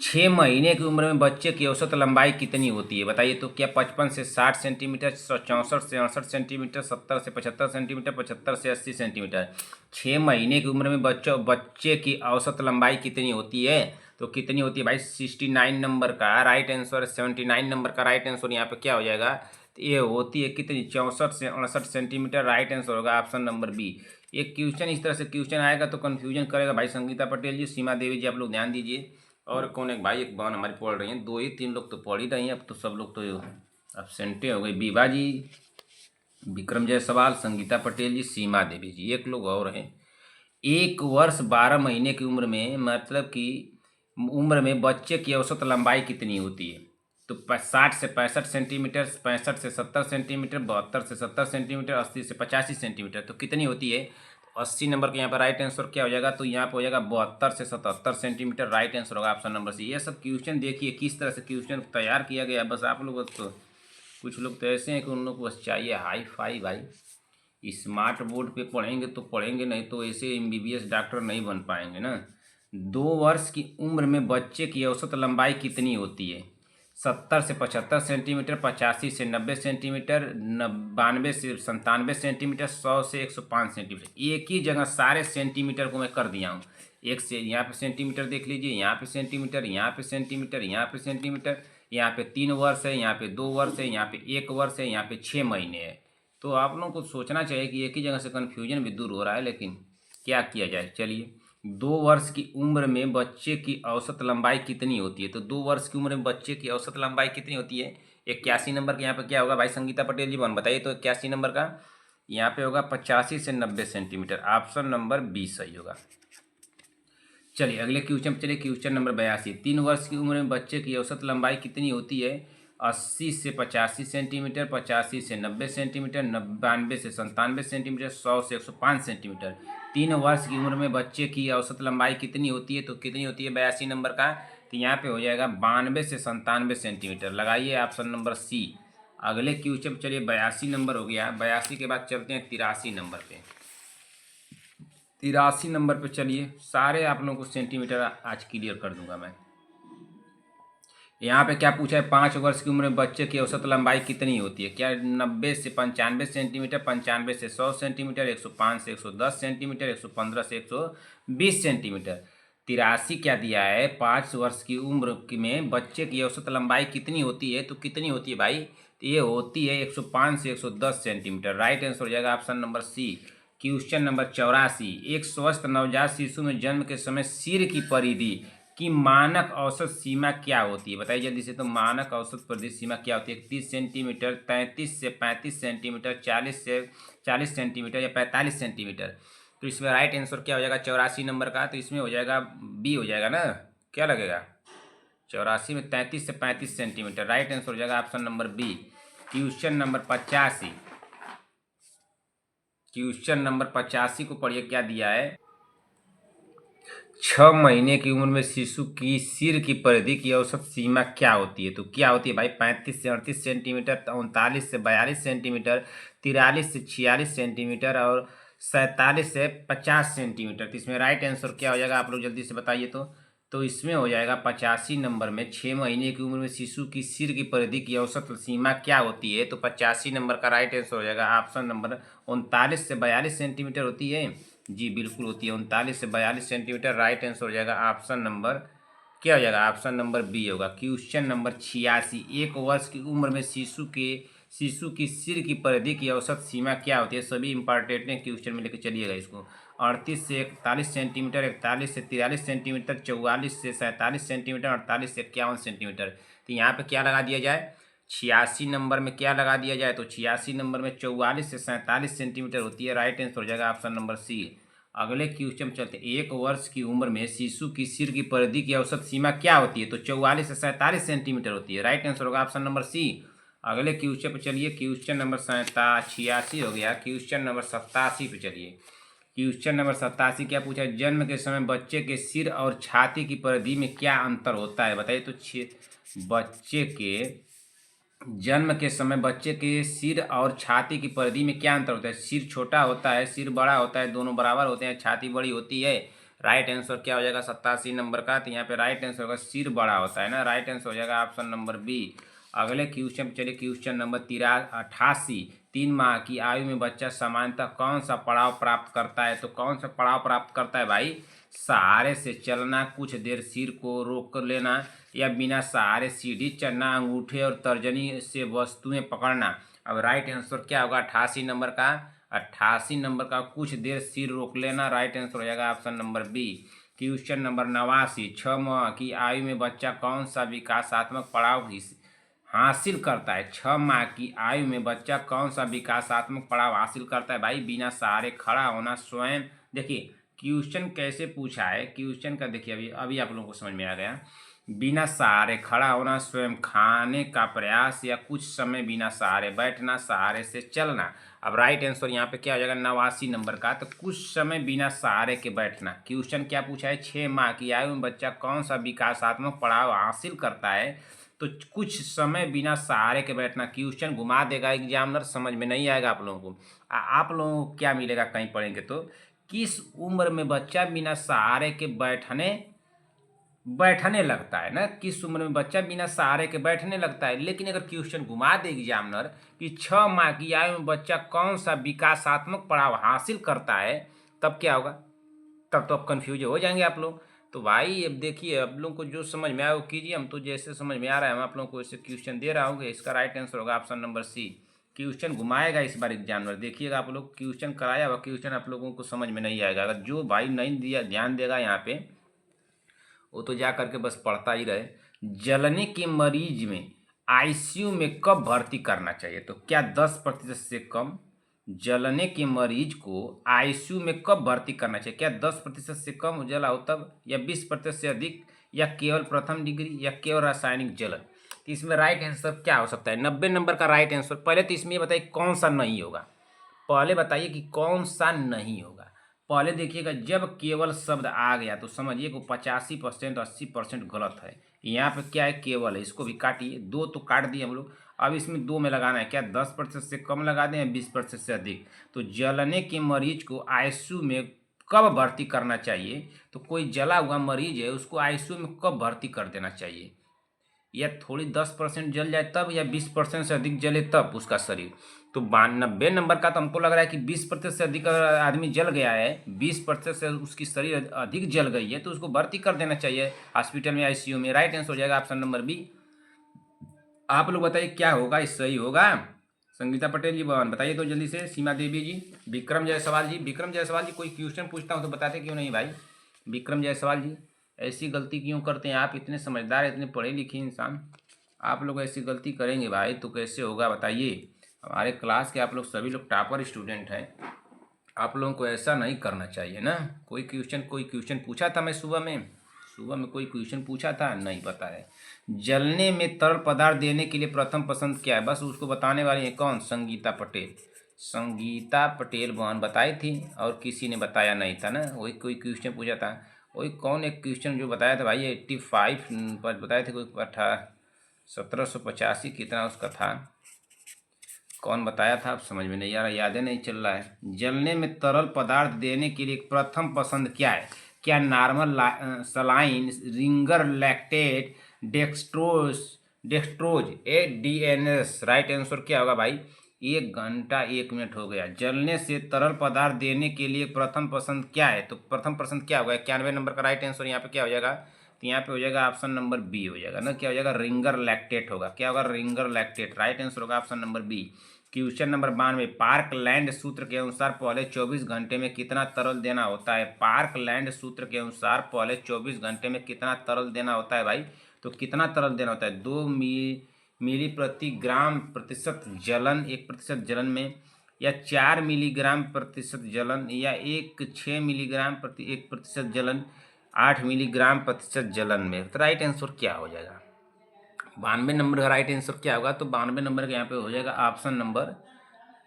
6 महीने की उम्र में बच्चे की औसत लंबाई कितनी होती है बताइए? तो क्या 55 से 60 सेंटीमीटर, 64 से 68 सेंटीमीटर, 70 से 75 सेंटीमीटर, 75 से 80 सेंटीमीटर। 6 महीने की उम्र में बच्चे की औसत लंबाई कितनी होती है? तो कितनी होती है भाई? 69 नंबर का राइट आंसर, 79 नंबर का राइट आंसर यहाँ पे क्या हो जाएगा? तो ये होती है कितनी? 64 से 68 सेंटीमीटर। राइट आंसर होगा ऑप्शन नंबर बी। एक क्वेश्चन इस तरह से क्वेश्चन आएगा तो कंफ्यूजन करेगा भाई। संगीता पटेल जी, सीमा देवी जी, आप लोग ध्यान दीजिए। और कौन एक भाई, एक बहन हमारी पढ़ रही हैं, 2 ही 3 लोग तो पढ़ ही रही हैं, अब तो सब लोग तो एब्सेंटे हो गए। बीबा जी, विक्रम जायसवाल, संगीता पटेल जी, सीमा देवी जी, एक लोग और हैं। 1 वर्ष 12 महीने की उम्र में, मतलब कि उम्र में बच्चे की औसत लंबाई कितनी होती है? तो 60 से 65 सेंटीमीटर, 65 से 70 सेंटीमीटर, 72 से 70 सेंटीमीटर, 80 से 85 सेंटीमीटर। तो कितनी होती है? 80 नंबर का यहाँ पर राइट आंसर क्या हो जाएगा? तो यहाँ पर हो जाएगा 72 से 77 सेंटीमीटर। राइट आंसर होगा ऑप्शन नंबर सी। ये सब क्वेश्चन देखिए किस तरह से क्वेश्चन तैयार किया गया। बस आप लोग तो, कुछ लोग तो ऐसे हैं कि उन लोग को बस चाहिए हाई फाई भाई। स्मार्ट बोर्ड पे पढ़ेंगे तो पढ़ेंगे, नहीं तो ऐसे MBBS डॉक्टर नहीं बन पाएंगे ना। 2 वर्ष की उम्र में बच्चे की औसत लंबाई कितनी होती है? 70 से 75 सेंटीमीटर, 85 से 90 सेंटीमीटर, 92 से 97 सेंटीमीटर, 100 से 105 सेंटीमीटर। एक ही जगह सारे सेंटीमीटर को मैं कर दिया हूँ। एक से यहाँ पे सेंटीमीटर देख लीजिए, यहाँ पे सेंटीमीटर, यहाँ पे सेंटीमीटर, यहाँ पे सेंटीमीटर, यहाँ पे 3 वर्ष है, यहाँ पे 2 वर्ष है, यहाँ पे 1 वर्ष है, यहाँ पे 6 महीने है। तो आप लोगों को सोचना चाहिए कि एक ही जगह से कन्फ्यूजन भी दूर हो रहा है, लेकिन क्या किया जाए। चलिए, 2 वर्ष की उम्र में बच्चे की औसत लंबाई कितनी होती है? तो 2 वर्ष की उम्र में बच्चे की औसत लंबाई कितनी होती है? 81 नंबर का यहाँ पे क्या होगा भाई संगीता पटेल जी, बन बताइए तो। 81 नंबर का यहाँ पे होगा 85 से 90 सेंटीमीटर। ऑप्शन नंबर बी सही होगा। चलिए अगले क्वेश्चन पे चलिए। क्वेश्चन नंबर 82, 3 वर्ष की उम्र में बच्चे की औसत लंबाई कितनी होती है? 80 से 85 सेंटीमीटर, 85 से 90 सेंटीमीटर, 92 से 97 सेंटीमीटर, 100 से 105 सेंटीमीटर। 3 वर्ष की उम्र में बच्चे की औसत लंबाई कितनी होती है? तो कितनी होती है 82 नंबर का? तो यहाँ पे हो जाएगा 92 से 97 सेंटीमीटर। लगाइए ऑप्शन नंबर सी। अगले क्वेश्चन पे चलिए। 82 नंबर हो गया। 82 के बाद चलते हैं 83 नंबर पे। 83 नंबर पे चलिए, सारे आप लोगों को सेंटीमीटर आज क्लियर कर दूंगा मैं। यहाँ पे क्या पूछा है? 5 वर्ष की उम्र में बच्चे की औसत लंबाई कितनी होती है? क्या 90 से 95 सेंटीमीटर, 95 से 100 सेंटीमीटर, 105 से 110 सेंटीमीटर, 115 से 120 सेंटीमीटर। 83 क्या दिया है? 5 वर्ष की उम्र में बच्चे की औसत लंबाई कितनी होती है? तो कितनी होती है भाई? तो ये होती है 105 से 110 सेंटीमीटर। राइट आंसर हो जाएगा option number C. Question number 84, एक स्वस्थ नवजात शिशु में जन्म के समय सिर की परिधि की मानक औसत सीमा क्या होती है? बताइए जल्दी से। तो मानक औसत परिधि सीमा क्या होती है? 31 सेंटीमीटर, 33 से 35 सेंटीमीटर, 40 से 40 सेंटीमीटर या 45 सेंटीमीटर। तो इसमें राइट आंसर क्या हो जाएगा 84 नंबर का? तो इसमें हो जाएगा बी हो जाएगा ना। क्या लगेगा? 84 में 33 से 35 सेंटीमीटर। राइट आंसर हो जाएगा option number B. Question number 85, question number 85 को पढ़िए, क्या दिया है? 6 महीने की उम्र में शिशु की सिर की परिधि की औसत सीमा क्या होती है? तो क्या होती है भाई? 35 से 38 सेंटीमीटर, 39 से 42 सेंटीमीटर, 43 से 46 सेंटीमीटर और 47 से 50 सेंटीमीटर। तो इसमें राइट आंसर क्या हो जाएगा? आप लोग जल्दी से बताइए तो इसमें हो जाएगा 85 नंबर में 6 महीने की उम्र में शिशु की सिर की परिधि की औसत सीमा क्या होती है? तो 85 नंबर का राइट आंसर हो जाएगा ऑप्शन नंबर 39 से 42 सेंटीमीटर होती है। जी बिल्कुल होती है, 39 से 42 सेंटीमीटर। राइट आंसर हो जाएगा ऑप्शन नंबर क्या हो जाएगा? ऑप्शन नंबर बी होगा। क्वेश्चन नंबर 86, 1 वर्ष की उम्र में शिशु की सिर की परिधि की औसत सीमा क्या होती है? सभी इंपॉर्टेंट है, क्वेश्चन में लेकर चलिएगा इसको। 38 से 41 सेंटीमीटर, 41 से 43 सेंटीमीटर, 44 से 47 सेंटीमीटर, 48 से 51 सेंटीमीटर। तो यहाँ पे क्या लगा दिया जाए? 86 नंबर में क्या लगा दिया जाए? तो 86 नंबर में 44 से 47 सेंटीमीटर होती है। राइट आंसर हो जाएगा ऑप्शन नंबर सी। अगले क्वेश्चन चलते हैं। 1 वर्ष की उम्र में शिशु की सिर की परिधि की औसत सीमा क्या होती है? तो 44 से 47 सेंटीमीटर होती है। राइट आंसर होगा ऑप्शन नंबर सी। अगले क्वेश्चन पे चलिए। क्वेश्चन नंबर 86 हो गया। क्वेश्चन नंबर 87 पे चलिए। क्वेश्चन नंबर 87 क्या पूछा है? जन्म के समय बच्चे के सिर और छाती की परिधि में क्या अंतर होता है? बताइए तो। बच्चे के जन्म के समय बच्चे के सिर और छाती की परिधि में क्या अंतर होता है? सिर छोटा होता है, सिर बड़ा होता है, दोनों बराबर होते हैं, छाती बड़ी होती है। राइट आंसर क्या हो जाएगा 87 नंबर का? तो यहाँ पे राइट आंसर होगा सिर बड़ा होता है ना। राइट आंसर हो जाएगा ऑप्शन नंबर बी। अगले क्वेश्चन चलिए। क्वेश्चन नंबर 88, 3 माह की आयु में बच्चा सामान्यतः कौन सा पड़ाव प्राप्त करता है? तो कौन सा पड़ाव प्राप्त करता है भाई? सहारे से चलना, कुछ देर सिर को रोक लेना या बिना सहारे सीढ़ी चढ़ना, अंगूठे और तर्जनी से वस्तुएं पकड़ना। अब राइट आंसर क्या होगा 88 नंबर का? 88 नंबर का कुछ देर सिर रोक लेना। राइट आंसर हो जाएगा option number B. Question number 89, 6 माह की आयु में बच्चा कौन सा विकासात्मक पड़ाव हासिल करता है? 6 माह की आयु में बच्चा कौन सा विकासात्मक पड़ाव हासिल करता है भाई? बिना सहारे खड़ा होना, स्वयं। देखिए क्वेश्चन कैसे पूछा है, क्वेश्चन का देखिए अभी अभी आप लोगों को समझ में आ गया। बिना सहारे खड़ा होना, स्वयं खाने का प्रयास या कुछ समय बिना सहारे बैठना, सहारे से चलना। अब राइट आंसर यहाँ पे क्या हो जाएगा 89 नंबर का? तो कुछ समय बिना सहारे के बैठना। क्वेश्चन क्या पूछा है? 6 माह की आयु में बच्चा कौन सा विकासात्मक पड़ाव हासिल करता है? तो कुछ समय बिना सहारे के बैठना। क्वेश्चन घुमा देगा एग्जामिनर, समझ में नहीं आएगा आप लोगों को। आप लोगों को क्या मिलेगा कहीं पढ़ेंगे तो? किस उम्र में बच्चा बिना सहारे के बैठने लगता है ना? किस उम्र में बच्चा बिना सहारे के बैठने लगता है। लेकिन अगर क्वेश्चन घुमा दे एग्जामिनर कि 6 माह की आयु में बच्चा कौन सा विकासात्मक पड़ाव हासिल करता है, तब क्या होगा? तब तो अब कन्फ्यूज हो जाएंगे आप लोग। तो भाई अब देखिए, आप लोगों को जो समझ में आया वो कीजिए, हम तो जैसे समझ में आ रहा है हम आप लोगों को ऐसे क्वेश्चन दे रहा हूँ। इसका राइट आंसर होगा ऑप्शन नंबर सी। क्वेश्चन घुमाएगा इस बार एग्जामिनर, देखिएगा आप लोग क्वेश्चन कराया हुआ क्वेश्चन आप लोगों को समझ में नहीं आएगा। अगर जो भाई नहीं दिया ध्यान देगा यहाँ पे, वो तो जा करके बस पढ़ता ही रहे। जलने के मरीज में आईसीयू में कब भर्ती करना चाहिए? तो क्या 10% से कम? जलने के मरीज को आईसीयू में कब भर्ती करना चाहिए? क्या 10% से कम जला हो तब, या 20% से अधिक, या केवल प्रथम डिग्री, या केवल रासायनिक जलन? तो इसमें राइट आंसर क्या हो सकता है? 90 नंबर का राइट आंसर। पहले तो इसमें ये बताइए कौन सा नहीं होगा, पहले बताइए कि कौन सा नहीं होगा। पहले देखिएगा, जब केवल शब्द आ गया तो समझिए कि 85% 80% गलत है। यहाँ पे क्या है? केवल है, इसको भी काटिए। दो तो काट दिए हम लोग, अब इसमें दो में लगाना है। क्या 10% से कम लगा दें या 20% से अधिक? तो जलने के मरीज को आईसीयू में कब भर्ती करना चाहिए? तो कोई जला हुआ मरीज है उसको आईसीयू में कब भर्ती कर देना चाहिए? या थोड़ी 10% जल जाए तब, या 20% से अधिक जले तब उसका शरीर? तो 90 नंबर का तो हमको लग रहा है कि 20% से अधिक अगर आदमी जल गया है, 20% से उसकी शरीर अधिक जल गई है, तो उसको भर्ती कर देना चाहिए हॉस्पिटल में, आईसीयू में। राइट आंसर हो जाएगा ऑप्शन नंबर बी। आप लोग बताइए क्या होगा, इस सही होगा? संगीता पटेल जी बहन बताइए तो जल्दी से। सीमा देवी जी, विक्रम जायसवाल जी, विक्रम जायसवाल जी कोई क्वेश्चन पूछता हूँ तो बताते क्यों नहीं भाई? विक्रम जायसवाल जी, ऐसी गलती क्यों करते हैं आप? इतने समझदार, इतने पढ़े लिखे इंसान, आप लोग ऐसी गलती करेंगे भाई तो कैसे होगा बताइए? हमारे क्लास के आप लोग सभी लोग टॉपर स्टूडेंट हैं, आप लोगों को ऐसा नहीं करना चाहिए ना। कोई क्वेश्चन पूछा था मैं सुबह में कोई क्वेश्चन पूछा था? नहीं पता है। जलने में तरल पदार्थ देने के लिए प्रथम पसंद क्या है? बस उसको बताने वाली है कौन? संगीता पटेल। संगीता पटेल बहन बताई थी और किसी ने बताया नहीं था ना, वही कोई क्वेश्चन पूछा था। वही कौन एक क्वेश्चन जो बताया था भाई, 85 पर बताए थे कोई, 1785 कितना उसका था, कौन बताया था? अब समझ में नहीं आ रहा, यादें नहीं चल रहा है। जलने में तरल पदार्थ देने के लिए प्रथम पसंद क्या है? क्या normal saline, Ringer lactate, dextrose, ADNS? Right answer क्या होगा भाई? 1 घंटा 1 मिनट हो गया। जलने से तरल पदार्थ देने के लिए प्रथम पसंद क्या है? तो प्रथम पसंद क्या होगा? 91 नंबर का राइट आंसर यहाँ पे क्या हो जाएगा? तो यहाँ पे हो जाएगा ऑप्शन नंबर बी हो जाएगा ना। क्या हो जाएगा? रिंगर लैक्टेट होगा। क्या होगा? Ringer lactate. राइट आंसर होगा option number B. Question number 92, Parkland सूत्र के अनुसार पहले 24 घंटे में कितना तरल देना होता है? पार्कलैंड सूत्र के अनुसार पहले 24 घंटे में कितना तरल देना होता है भाई? तो कितना तरल देना होता है? 2 मिली प्रति ग्राम प्रतिशत जलन, 1% जलन में, या 4 मिलीग्राम प्रतिशत जलन, या 6 मिलीग्राम प्रति 1% जलन, 8 मिलीग्राम प्रतिशत जलन में? तो राइट आंसर क्या हो जाएगा? 92 नंबर का राइट आंसर क्या होगा? तो 92 नंबर का यहाँ पे हो जाएगा ऑप्शन नंबर,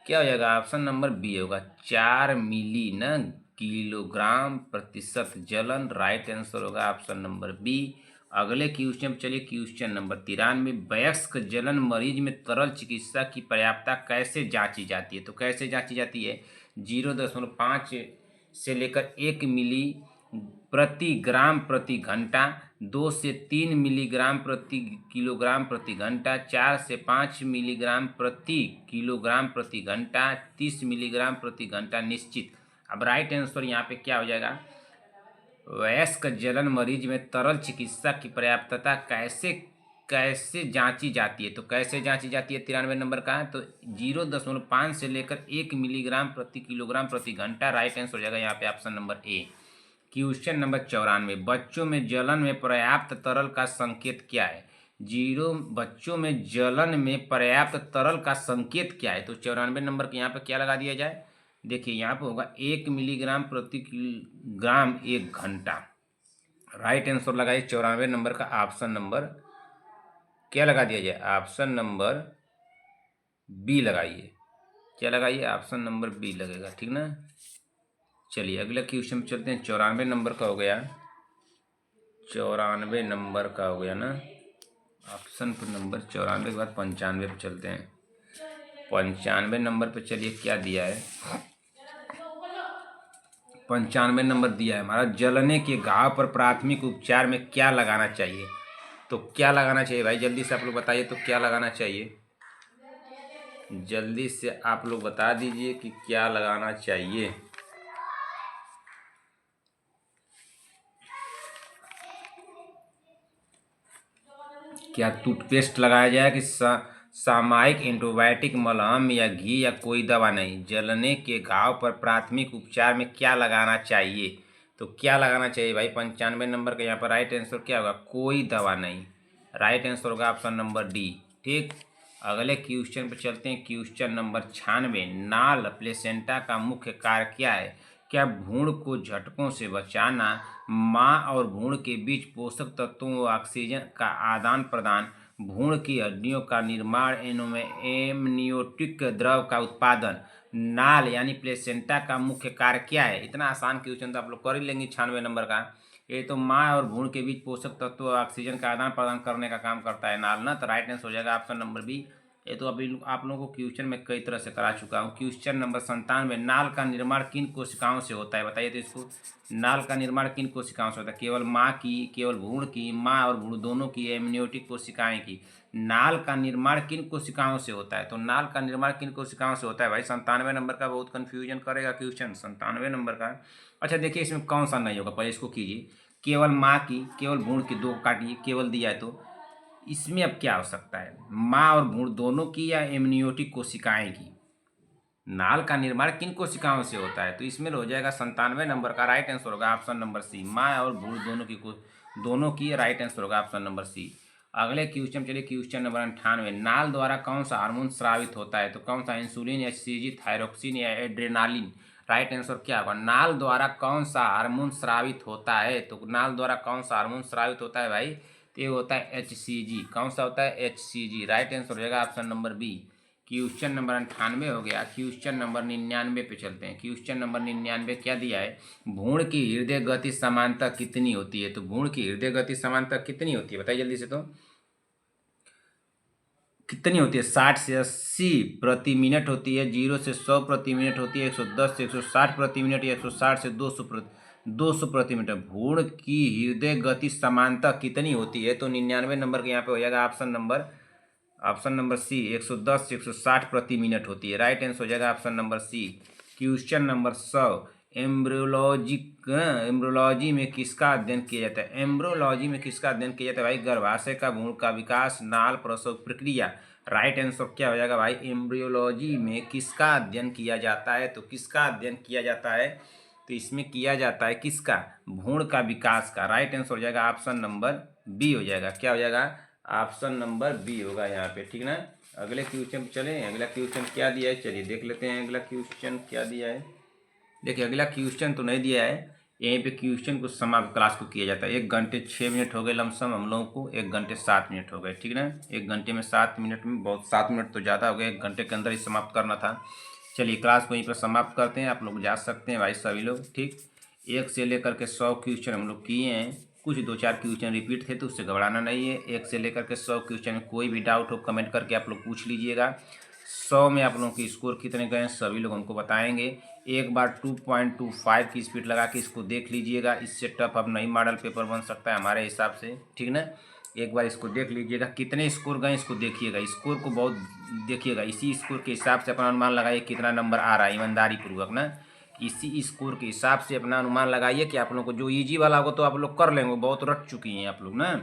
क्या हो जाएगा? ऑप्शन नंबर बी होगा, 4 मिली न किलोग्राम प्रतिशत जलन। राइट आंसर होगा ऑप्शन नंबर बी। अगले क्वेश्चन चलिए, क्वेश्चन नंबर 93, वयस्क जलन मरीज में तरल चिकित्सा की पर्याप्तता कैसे जांची जाती है? तो कैसे जांची जाती है? 0.5 से लेकर 1 मिली प्रति ग्राम प्रति घंटा, 2 से 3 मिलीग्राम प्रति किलोग्राम प्रति घंटा, 4 से 5 मिलीग्राम प्रति किलोग्राम प्रति घंटा, 30 मिलीग्राम प्रति घंटा निश्चित। अब राइट आंसर यहाँ पे क्या हो जाएगा? वयस्क जलन मरीज में तरल चिकित्सा की पर्याप्तता कैसे कैसे जांची जाती है? तो कैसे जांची जाती है? 93 नंबर का है तो 0.5 से लेकर 1 मिलीग्राम प्रति किलोग्राम प्रति घंटा। राइट आंसर हो जाएगा यहाँ पे option number A. Question number 94, बच्चों में जलन में पर्याप्त तरल का संकेत क्या है? बच्चों में जलन में पर्याप्त तरल का संकेत क्या है? तो 94 नंबर के यहाँ पे क्या लगा दिया जाए? देखिए यहाँ पे होगा 1 मिलीग्राम प्रति किलोग्राम 1 घंटा। राइट आंसर लगाइए 94 नंबर का ऑप्शन नंबर क्या लगा दिया जाए? ऑप्शन नंबर बी लगाइए। क्या लगाइए? ऑप्शन नंबर बी लगेगा, ठीक ना। चलिए अगले क्वेश्चन में चलते हैं। 94 नंबर का हो गया, 94 नंबर का हो गया ना। ऑप्शन पर नंबर 94 के बाद 95 पे चलते हैं। 95 नंबर पे चलिए क्या दिया है? 95 नंबर दिया है हमारा, जलने के घाव पर प्राथमिक उपचार में क्या लगाना चाहिए? तो क्या लगाना चाहिए भाई? जल्दी से आप लोग बताइए तो क्या लगाना चाहिए? जल्दी से आप लोग बता दीजिए कि क्या लगाना चाहिए। क्या टूथपेस्ट लगाया जाए कि सामयिक एंटीबायोटिक मलहम या घी या कोई दवा नहीं। जलने के घाव पर प्राथमिक उपचार में क्या लगाना चाहिए? तो क्या लगाना चाहिए भाई? 95 नंबर का यहाँ पर राइट आंसर क्या होगा? कोई दवा नहीं। राइट आंसर होगा ऑप्शन नंबर डी। ठीक, अगले क्वेश्चन पर चलते हैं। क्वेश्चन नंबर 96, नाल प्लेसेंटा का मुख्य कार्य क्या है? क्या भ्रूण को झटकों से बचाना, माँ और भ्रूण के बीच पोषक तत्वों व ऑक्सीजन का आदान प्रदान, भ्रूण की हड्डियों का निर्माण, एमनियोटिक द्रव का उत्पादन। नाल यानी प्लेसेंटा का मुख्य कार्य क्या है? इतना आसान क्वेश्चन तो आप लोग कर ही लेंगे 96 नंबर का। ये तो माँ और भ्रूण के बीच पोषक तत्व और ऑक्सीजन का आदान प्रदान करने का काम करता है नाल ना। तो राइट आंसर हो जाएगा ऑप्शन नंबर बी। ये तो अभी आप लोगों को क्वेश्चन में कई तरह से करा चुका हूँ। क्वेश्चन नंबर 97, नाल का निर्माण किन कोशिकाओं से होता है? बताइए तो इसको। नाल का निर्माण किन कोशिकाओं से होता है? केवल माँ की, केवल भ्रूण की, माँ और भ्रूण दोनों की, एमनियोटिक कोशिकाएं की। नाल का निर्माण किन कोशिकाओं से होता है? तो नाल का निर्माण किन कोशिकाओं से होता है भाई? 97 नंबर का बहुत कन्फ्यूजन करेगा क्वेश्चन 97 नंबर का। अच्छा देखिए, इसमें कौन सा नहीं होगा, पहले इसको कीजिए। केवल माँ की, केवल भ्रूण की, दो काटिए, केवल दिया है तो इसमें अब क्या हो सकता है? माँ और भ्रूण दोनों की या एमनियोटिक कोशिकाएं की? नाल का निर्माण किन कोशिकाओं से होता है? तो इसमें हो जाएगा 97 नंबर का राइट आंसर होगा ऑप्शन नंबर सी, माँ और भ्रूण दोनों की राइट आंसर होगा ऑप्शन नंबर सी। अगले क्वेश्चन चलिए, क्वेश्चन नंबर 98, नाल द्वारा कौन सा हार्मोन स्रावित होता है? तो कौन सा? इंसुलिन, एचसीजी, थायरोक्सिन या एड्रेनालिन? राइट आंसर क्या होगा? नाल द्वारा कौन सा हार्मोन स्रावित होता है? तो नाल द्वारा कौन सा हार्मोन स्रावित होता है भाई? तो ये होता है एचसीजी। कौन सा होता है? एचसीजी। राइट आंसर हो जाएगा option number B. Question number 98 हो गया। क्वेश्चन नंबर 99 पे चलते हैं। क्वेश्चन नंबर 99 क्या दिया है? भ्रूण की हृदय गति समानता कितनी होती है? तो भ्रूण की हृदय गति समानता कितनी होती है? बताइए जल्दी से। तो कितनी होती है? 60 से 80 प्रति मिनट होती है, 0 से 100 प्रति मिनट होती है, 110 से 160 प्रति मिनट, या 160 से 200 प्रति मिनट। भ्रूण की हृदय गति समानता कितनी होती है? तो 99 नंबर के यहाँ पे हो जाएगा ऑप्शन नंबर सी, 110 से 160 प्रति मिनट होती है। राइट आंसर हो जाएगा option number C. Question number 100, embryology में किसका अध्ययन किया जाता है? एम्ब्रियोलॉजी में किसका अध्ययन किया जाता है भाई? गर्भाशय का भ्रूण का विकास, नाल, प्रसव प्रक्रिया। राइट आंसर क्या हो जाएगा भाई? एम्ब्रियोलॉजी में किसका अध्ययन किया जाता है? तो किसका अध्ययन किया जाता है? तो इसमें किया जाता है किसका? भ्रूण का विकास का। राइट आंसर हो जाएगा ऑप्शन नंबर बी हो जाएगा। क्या हो जाएगा? ऑप्शन नंबर बी होगा यहाँ पे। ठीक ना। अगले क्वेश्चन चले। अगला क्वेश्चन क्या दिया है, चलिए देख लेते हैं अगला क्वेश्चन क्या दिया है। देखिए, अगला क्वेश्चन तो नहीं दिया है, यहीं पे क्वेश्चन को समाप्त क्लास को किया जाता है। 1 घंटे 6 मिनट हो गए लमसम हम लोगों को, 1 घंटे 7 मिनट हो गए। ठीक ना। 1 घंटे में 7 मिनट में बहुत, 7 मिनट तो ज़्यादा हो गए, 1 घंटे के अंदर ही समाप्त करना था। चलिए क्लास को यहीं पर समाप्त करते हैं। आप लोग जा सकते हैं भाई सभी लोग। ठीक, 1 से लेकर के 100 क्वेश्चन हम लोग किए हैं। कुछ 2-4 क्वेश्चन रिपीट थे तो उससे घबराना नहीं है। 1 से लेकर के 100 क्वेश्चन में कोई भी डाउट हो कमेंट करके आप लोग पूछ लीजिएगा। 100 में आप लोगों के स्कोर कितने गए सभी लोग हमको बताएंगे। एक बार 2.25 की स्पीड लगा के इसको देख लीजिएगा। इससे टफ अब नहीं मॉडल पेपर बन सकता है हमारे हिसाब से। ठीक ना। एक बार इसको देख लीजिएगा, कितने स्कोर गए इसको देखिएगा, स्कोर को बहुत देखिएगा। इसी स्कोर के हिसाब से अपना अनुमान लगाइए कितना नंबर आ रहा है, ईमानदारी पूर्वक ना। इसी स्कोर के हिसाब से अपना अनुमान लगाइए कि आप लोग को जो ईजी वाला होगा तो आप लोग कर लेंगे, बहुत रट चुकी हैं आप लोग ना,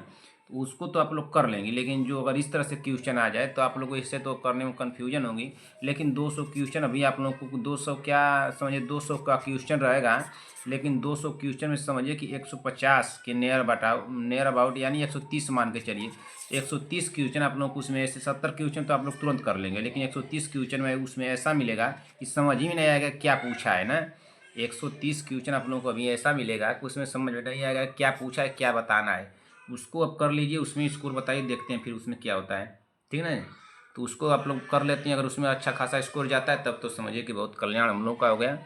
तो उसको तो आप लोग कर लेंगे। लेकिन जो अगर इस तरह से क्वेश्चन आ जाए तो आप लोग को इससे तो करने में कन्फ्यूजन होगी। लेकिन 200 क्वेश्चन अभी आप लोग को 200 क्या समझिए, 200 का क्वेश्चन रहेगा। लेकिन 200 क्वेश्चन में समझिए कि 150 के नियर अबाउट यानी 130 मान के चलिए। 130 क्वेश्चन आप लोग को उसमें से 70 क्वेश्चन तो आप लोग तुरंत कर लेंगे, लेकिन 130 क्वेश्चन में उसमें ऐसा मिलेगा कि समझ ही नहीं आएगा क्या पूछा है ना। 130 क्वेश्चन आप लोगों को अभी ऐसा मिलेगा कि उसमें समझ में नहीं आएगा क्या पूछा है, क्या बताना है। उसको अब कर लीजिए, उसमें स्कोर बताइए, देखते हैं फिर उसमें क्या होता है। ठीक है ना। तो उसको आप लोग कर लेते हैं, अगर उसमें अच्छा खासा स्कोर जाता है तब तो समझिए कि बहुत कल्याण हम लोग का हो गया।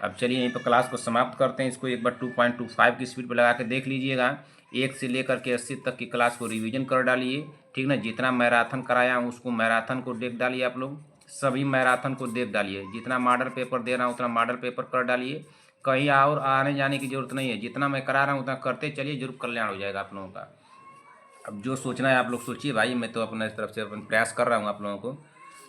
अब चलिए यहीं पर क्लास को समाप्त करते हैं। इसको एक बार 2.25 की स्पीड पर लगा के देख लीजिएगा। 1 से लेकर के 80 तक की क्लास को रिवीजन कर डालिए। ठीक ना। जितना मैराथन कराया हूँ उसको मैराथन को देख डालिए आप लोग, सभी मैराथन को देख डालिए। जितना मॉडल पेपर दे रहा हूँ उतना मॉडल पेपर कर डालिए। कहीं और आने जाने की जरूरत नहीं है, जितना मैं करा रहा हूँ उतना करते चलिए, जरूर कल्याण हो जाएगा आप लोगों का। अब जो सोचना है आप लोग सोचिए भाई, मैं तो अपने तरफ से अपन प्रयास कर रहा हूँ आप लोगों को।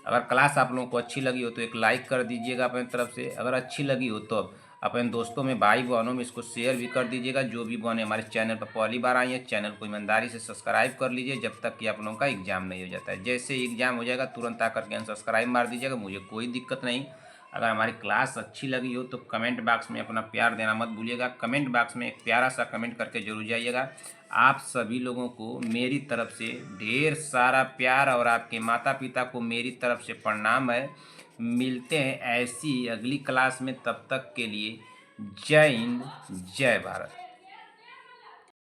अगर क्लास आप लोगों को अच्छी लगी हो तो एक लाइक कर दीजिएगा अपनी तरफ से, अगर अच्छी लगी हो तो। अपने दोस्तों में, भाई बहनों में इसको शेयर भी कर दीजिएगा। जो भी बहनें हमारे चैनल पर पहली बार आई हैं, चैनल को ईमानदारी से सब्सक्राइब कर लीजिए जब तक कि आप लोगों का एग्ज़ाम नहीं हो जाता है। जैसे ही एग्ज़ाम हो जाएगा तुरंत आकर के अनसब्सक्राइब मार दीजिएगा, मुझे कोई दिक्कत नहीं। अगर हमारी क्लास अच्छी लगी हो तो कमेंट बॉक्स में अपना प्यार देना मत भूलिएगा। कमेंट बॉक्स में एक प्यारा सा कमेंट करके जरूर जाइएगा। आप सभी लोगों को मेरी तरफ से ढेर सारा प्यार और आपके माता पिता को मेरी तरफ से प्रणाम है। मिलते हैं ऐसी अगली क्लास में, तब तक के लिए जय हिंद, जय भारत।